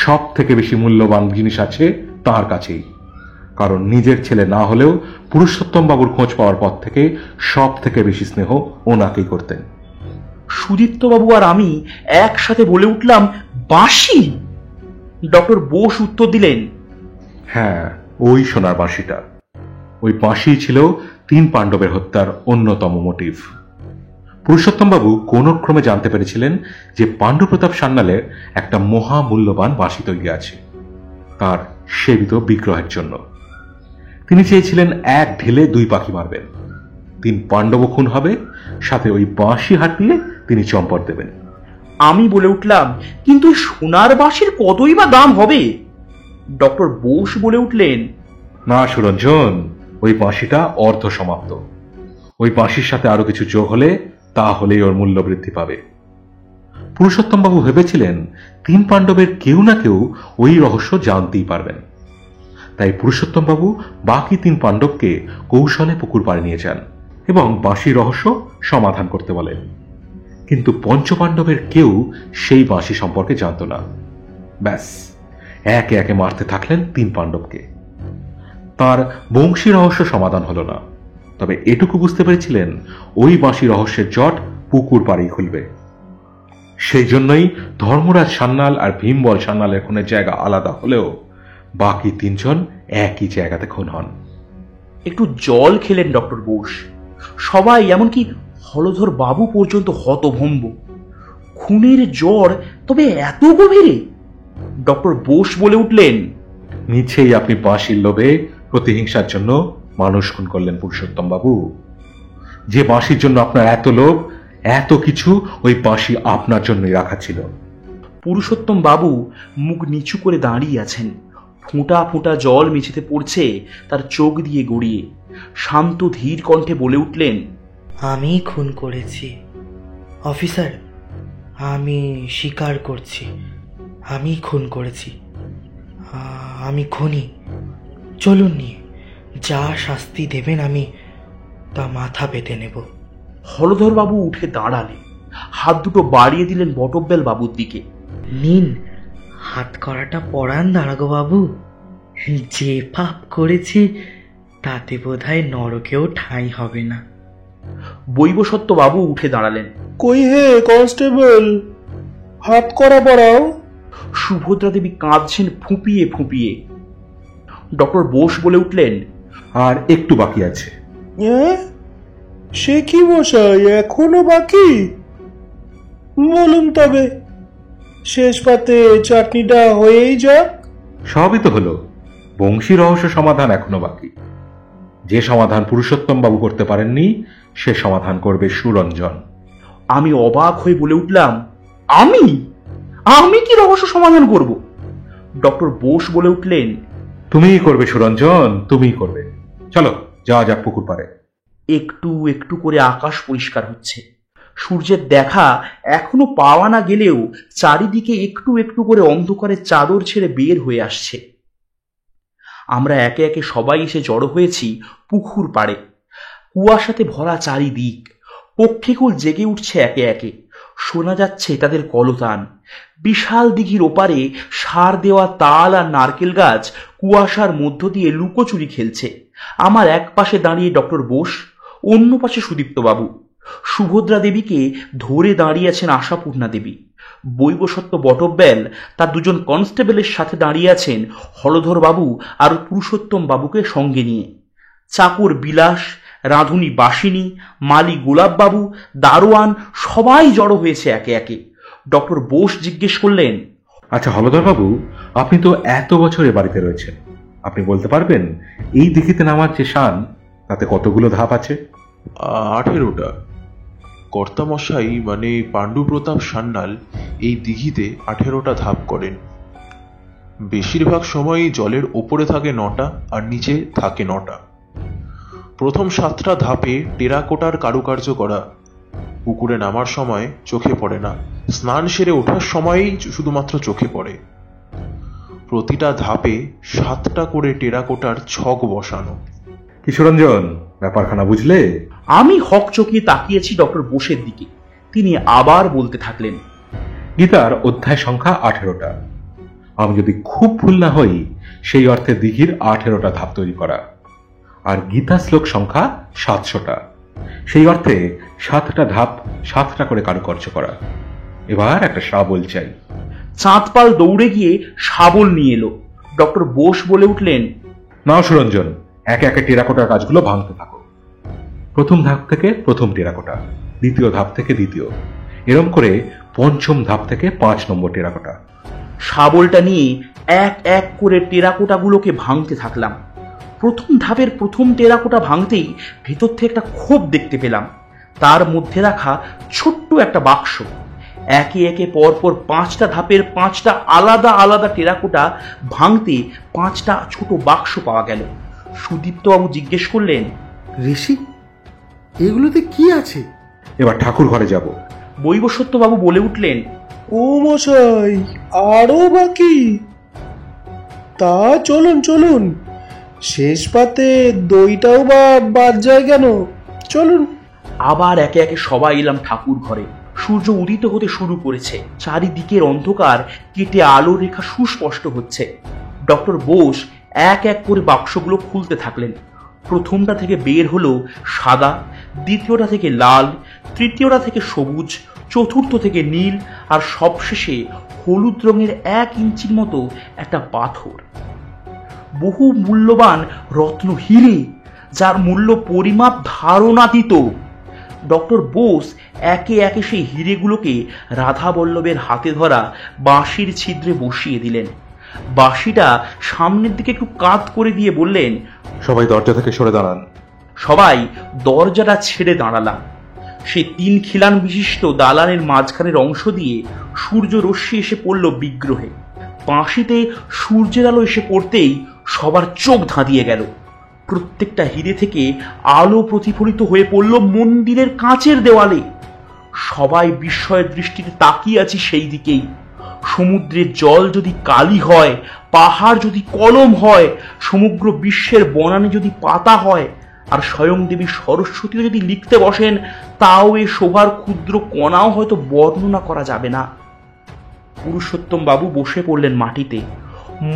সব থেকে বেশি মূল্যবান জিনিস আছে তার কাছেই, কারণ নিজের ছেলে না হলেও পুরুষোত্তম বাবুর খোঁজ পাওয়ার পর থেকে সব থেকে বেশি স্নেহ ওনাকেই করতেন। সুদীপ্ত বাবু আর আমি একসাথে বলে উঠলাম, বাঁশি? ডক্টর বোস উত্তর দিলেন, হ্যাঁ, ওই সোনার বাঁশিটা। ওই বাঁশি ছিল 3 পাণ্ডবের হত্যার অন্যতম মোটিভ। পুরুষোত্তম বাবু কোন ক্রমে জানতে পেরেছিলেন যে পাণ্ডুপ্রতাপ সান্যালের একটা মহামূল্যবান বাঁশি তৈরি আছে তার সেবিত বিগ্রহের জন্য। তিনি চেয়েছিলেন এক ঢিলে 2 পাখি মারবেন। 3 পাণ্ডব খুন হবে, সাথে ওই বাঁশি হাঁটিয়ে তিনি চম্পট দেবেন। আমি বলে উঠলাম, কিন্তু সোনার বাঁশির কতই বা দাম হবে? ডক্টর বোস বলে উঠলেন, না সুরঞ্জন, ওই বাঁশিটা অর্ধ সমাপ্ত। ওই বাঁশির সাথে আরো কিছু যোগ হলে তাহলেই ওর মূল্য বৃদ্ধি পাবে। পুরুষোত্তম বাবু ভেবেছিলেন 3 পাণ্ডবের কেউ না কেউ ওই রহস্য জানতেই পারবেন। তাই পুরুষোত্তম বাবু বাকি 3 পাণ্ডবকে কৌশলে পুকুর পাড়ে নিয়ে যান এবং বাঁশির রহস্য সমাধান করতে বলেন। কিন্তু পঞ্চপাণ্ডবের কেউ সেই বাঁশি সম্পর্কে জানত না। ব্যাস, একে একে মারতে থাকলেন 3 পাণ্ডবকে। তার বংশী রহস্য সমাধান হলো না, তবে এটুকু বুঝতে পেরেছিলেন ওই বাঁশি রহস্যের জট পুকুর পাড়েই খুলবে। সেই জন্যই ধর্মরাজ সান্যাল আর ভীমবল সান্যালের খুনের জায়গা আলাদা হলেও বাকি 3 জন একই জায়গাতে খুন হন। একটু জল খেলেন ডক্টর বোস। সবাই, এমনকি হলধর বাবু পর্যন্ত হতভম্ব। খুনের জ্বর তবে এত গভীরে? ডক্টর বোস বলে উঠলেন, নিচেই আপনি বাঁশির লোভে প্রতিহিংসার জন্য মানুষ খুন করলেন পুরুষোত্তম বাবু। যে বাঁশির জন্য আপনার এত লোভ, এত কিছু, ওই বাঁশি আপনার জন্যই রাখা ছিল। পুরুষোত্তম বাবু মুখ নিচু করে দাঁড়িয়ে আছেন। ফোঁটা ফোঁটা জল মেঝেতে পড়ছে তার চোখ দিয়ে গড়িয়ে। শান্ত ধীর কণ্ঠে বলে উঠলেন, আমি খুন করেছি অফিসার, আমি স্বীকার করছি, আমি খুন করেছি। আমি খুনি। চলুন নিয়ে যা শাস্তি দেবেন আমি তা মাথা পেতে নেব। হলধর বাবু উঠে দাঁড়ালেন, হাত দুটো বাড়িয়ে দিলেন বটব্বেল বাবুর দিকে। নিন, হাত করাটা পরান দাঁড়াগো বাবু। যে পাপ করেছি তাতে বোধহয় নরকেও ঠাঁই হবে না। বৈবসত্য বাবু উঠে দাঁড়ালেন। কই হে কনস্টেবল, হাত করা পড়াও। সুভদ্রা দেবী কাঁদছেন ফুঁপিয়ে ফুঁপিয়ে। ডক্টর বোস বলে উঠলেন, আর একটু বাকি আছে। সে কি মশাই, এখনো বাকি? বলুন তবে, শেষ পাতে চাটনিটা হয়েই যাক। সবই তো হলো, বংশী রহস্য সমাধান এখনো বাকি। যে সমাধান পুরুষোত্তম বাবু করতে পারেননি সে সমাধান করবে সুরঞ্জন। আমি অবাক হয়ে বলে উঠলাম, আমি আমি কি রহস্য সমাধান করব? ডক্টর বোস বলে উঠলেন, তুমিই করবে সুরঞ্জন, তুমিই করবে। চলো যাওয়া যাক পুকুর পাড়ে। একটু একটু করে আকাশ পরিষ্কার হচ্ছে। সূর্যের দেখা এখনো পাওয়া না গেলেও চারিদিকে একটু একটু করে অন্ধকারের চাদর ছেড়ে বের হয়ে আসছে। আমরা একে একে সবাই এসে জড়ো হয়েছি পুকুর পাড়ে। কুয়াশাতে ভরা চারিদিক, পক্ষীকুল জেগে উঠছে একে একে, শোনা যাচ্ছে তাদের কলতান। বিশাল দিঘির ওপারে সার দেওয়া তাল আর নারকেল গাছ কুয়াশার মধ্য দিয়ে লুকোচুরি খেলছে। আমার এক পাশে দাঁড়িয়ে ডক্টর বোস, অন্য পাশে সুদীপ্তবাবু। সুভদ্রা দেবীকে ধরে দাঁড়িয়ে আছেন আশাপূর্ণা দেবী। বৈবসত্য বটব্যাল তার দুজন কনস্টেবলের সাথে দাঁড়িয়ে আছেন হলধর বাবু আর পুরুষোত্তম বাবুকে সঙ্গে নিয়ে। চাকর বিলাস, রাঁধুনি বাসিনী, মালি গোলাপবাবু, দারোয়ান সবাই জড়ো হয়েছে একে একে। ডক্টর বোস জিজ্ঞেস করলেন, আচ্ছা হলধর বাবু, আপনি তো এত বছর এ বাড়িতে রয়েছেন, আপনি বলতে পারবেন এই দিঘিতে নামার যে শান তাতে কতগুলো ধাপ আছে? 18টা। কর্তামশাই মানে পাণ্ডু প্রতাপ সান্যাল এই দিঘিতে 18টা ধাপ করেন। বেশিরভাগ সময়ই জলের ওপরে থাকে 9টা আর নিচে থাকে 9টা। প্রথম 7টা ধাপে টেরাকোটার কারুকার্য করা। পুকুরে নামার সময় চোখে পড়ে না, স্নান সেরে ওঠার সময়ই শুধুমাত্র চোখে পড়ে। প্রতিটা ধাপে 7টা করে টেরাকোটার ছক বসানো। কিশোরঞ্জন, ব্যাপারখানা বুঝলে? আমি হক চকিয়ে তাকিয়েছি ডক্টর বোসের দিকে। তিনি আবার বলতে থাকলেন, গীতার অধ্যায় সংখ্যা 18টা। আমি যদি খুব ভুল না হই, সেই অর্থে দিঘির 18টা ধাপ তৈরি করা। আর গীতা শ্লোক সংখ্যা 700টা, সেই অর্থে 7টা ধাপ 7টা করে কারুকার্য করা। এবার একটা শাবল চাই। চাঁদপাল দৌড়ে গিয়ে শাবল নিয়ে এলো। ডক্টর বোস বলে উঠলেন, নাও সুরঞ্জন, একে একে টেরাকোটার কাজগুলো ভাঙতে থাকো। প্রথম ধাপ থেকে প্রথম টেরাকোটা, দ্বিতীয় ধাপ থেকে দ্বিতীয়, এরম করে পঞ্চম ধাপ থেকে 5 নম্বর টেরাকোটা। শাবলটা নিয়ে এক এক করে টেরাকোটাগুলোকে ভাঙতে থাকলাম। প্রথম ধাপের প্রথম টেরাকোটা ভাঙতেই ভেতর থেকে একটা খোপ দেখতে পেলাম। তার মধ্যে রাখা ছোট্ট একটা বাক্স। একে একে পরপর 5টা ধাপের 5টা আলাদা আলাদা টেরাকোটা ভাঙতে 5টা ছোট বাক্স পাওয়া গেল। সুদীপ্তবাবু জিজ্ঞেস করলেন, ঋষি, এগুলোতে কি আছে? এবার ঠাকুর ঘরে যাব। বৈবসত্যবাবু বলে উঠলেন, ও মশাই, আরো বাকি? তা চলুন চলুন, শেষ পাতে দইটাও বা বাদ যায় কেন? চলুন। আবার একে একে সবাই এলাম ঠাকুর ঘরে। সূর্য উদিত হতে শুরু করেছে। চারিদিকের অন্ধকার কেটে আলো রেখা সুস্পষ্ট হচ্ছে। ডক্টর বোস এক এক করে বাক্সগুলো খুলতে থাকলেন। প্রথমটা থেকে বের হলো সাদা, দ্বিতীয়টা থেকে লাল, তৃতীয়টা থেকে সবুজ, চতুর্থ থেকে নীল, আর সবশেষে হলুদ রঙের 1 ইঞ্চির মতো একটা পাথর। বহু মূল্যবান রত্ন হিরে, যার মূল্য পরিমাপ ধারণাতীত। ডক্টর বোস একে একে সেই হিরেগুলোকে রাধা বল্লভের হাতে ধরা বাঁশির ছিদ্রে বসিয়ে দিলেন। বাঁশিটা সামনের দিকে একটু কাত করে দিয়ে বললেন, সবাই দরজা থেকে সরে দাঁড়ান। সবাই দরজাটা ছেড়ে দাঁড়ালাম। সে 3 খিলান বিশিষ্ট দালানের মাঝখানের অংশ দিয়ে সূর্য রশ্মি এসে পড়ল বিগ্রহে। বাঁশিতে সূর্যের আলো এসে পড়তেই সবার চোখ ধাঁধিয়ে গেল। প্রত্যেকটা হিরে থেকে আলো প্রতিফলিত হয়ে পড়ল মন্দিরের কাঁচের দেওয়ালে। সবাই বিস্ময়ের দৃষ্টিতে তাকিয়ে আছি সেই দিকেই। সমুদ্রের জল যদি কালি হয়, পাহাড় যদি কলম হয়, সমগ্র বিশ্বের বনানী যদি পাতা হয়, আর স্বয়ং দেবী সরস্বতীও যদি লিখতে বসেন, তাও এ শোভার ক্ষুদ্র কণাও হয়তো বর্ণনা করা যাবে না। পুরুষোত্তম বাবু বসে পড়লেন মাটিতে।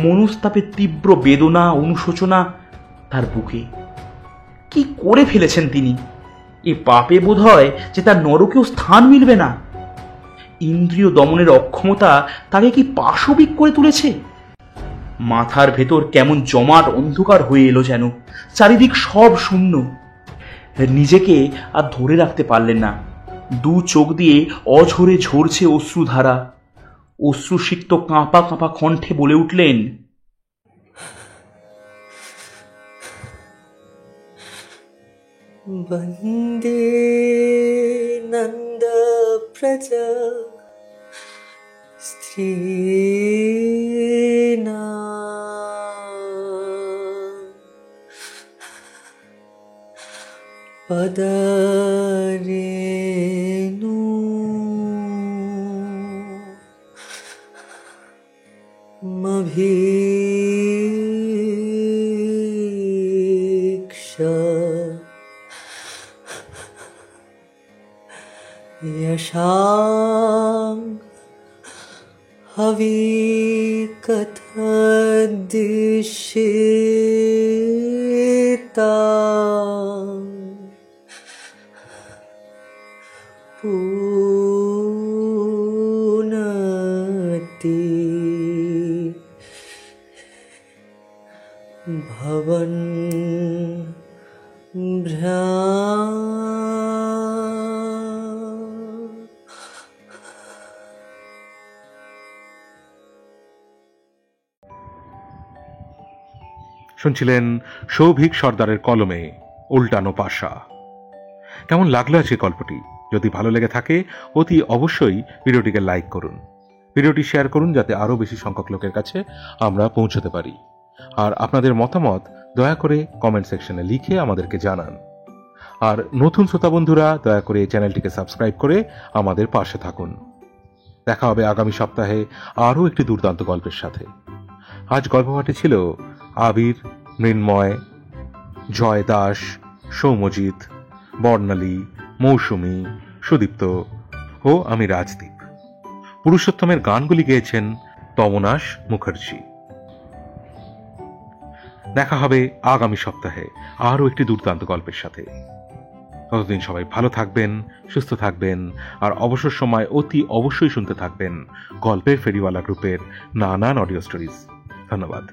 মনস্তাপের তীব্র বেদনা, অনুশোচনা তার বুকে। কি করে ফেলেছেন তিনি? এ পাপে বোধ হয় যে তার নরকেও স্থান মিলবে না। ইন্দ্রিয় দমনের অক্ষমতা তাকে কি পাশবিক করে তুলেছে? মাথার ভেতর কেমন জমাট অন্ধকার হয়ে এলো যেন। চারিদিক সব শূন্য। নিজেকে আর ধরে রাখতে পারলেন না। 2 চোখ দিয়ে অঝরে ঝরছে অশ্রুধারা। অশ্রুসিক্ত কাঁপা কাঁপা কণ্ঠে বলে উঠলেন, বন্দে নন্দ প্রজা স্ত্রীণা পদরেণু মভি आशां हवी कथदिशिता पूनति भवन भ्रा শুনছিলেন সৌভিক সর্দারের কলমে উল্টানো পাশা। কেমন লাগলো আজকে গল্পটি? যদি ভালো লেগে থাকে অতি অবশ্যই ভিডিওটিকে লাইক করুন, ভিডিওটি শেয়ার করুন, যাতে আরও বেশি সংখ্যক লোকের কাছে আমরা পৌঁছতে পারি। আর আপনাদের মতামত দয়া করে কমেন্ট সেকশনে লিখে আমাদেরকে জানান। আর নতুন শ্রোতা বন্ধুরা দয়া করে চ্যানেলটিকে সাবস্ক্রাইব করে আমাদের পাশে থাকুন। দেখা হবে আগামী সপ্তাহে আরও একটি দুর্দান্ত গল্পের সাথে। আজ গল্প পাঠে ছিল আবির, মৃন্ময়, জয় দাস, সৌমজিৎ, বর্ণালী, মৌসুমী, সুদীপ্ত ও আমি রাজদীপ। পুরুষোত্তমের গানগুলি গেয়েছেন তমনাশ মুখার্জি। দেখা হবে আগামী সপ্তাহে আরও একটি দুর্দান্ত গল্পের সাথে। ততদিন সবাই ভালো থাকবেন, সুস্থ থাকবেন, আর অবসর সময় অতি অবশ্যই শুনতে থাকবেন গল্পের ফেরিওয়ালা গ্রুপের নানান অডিও স্টোরিজ। ধন্যবাদ।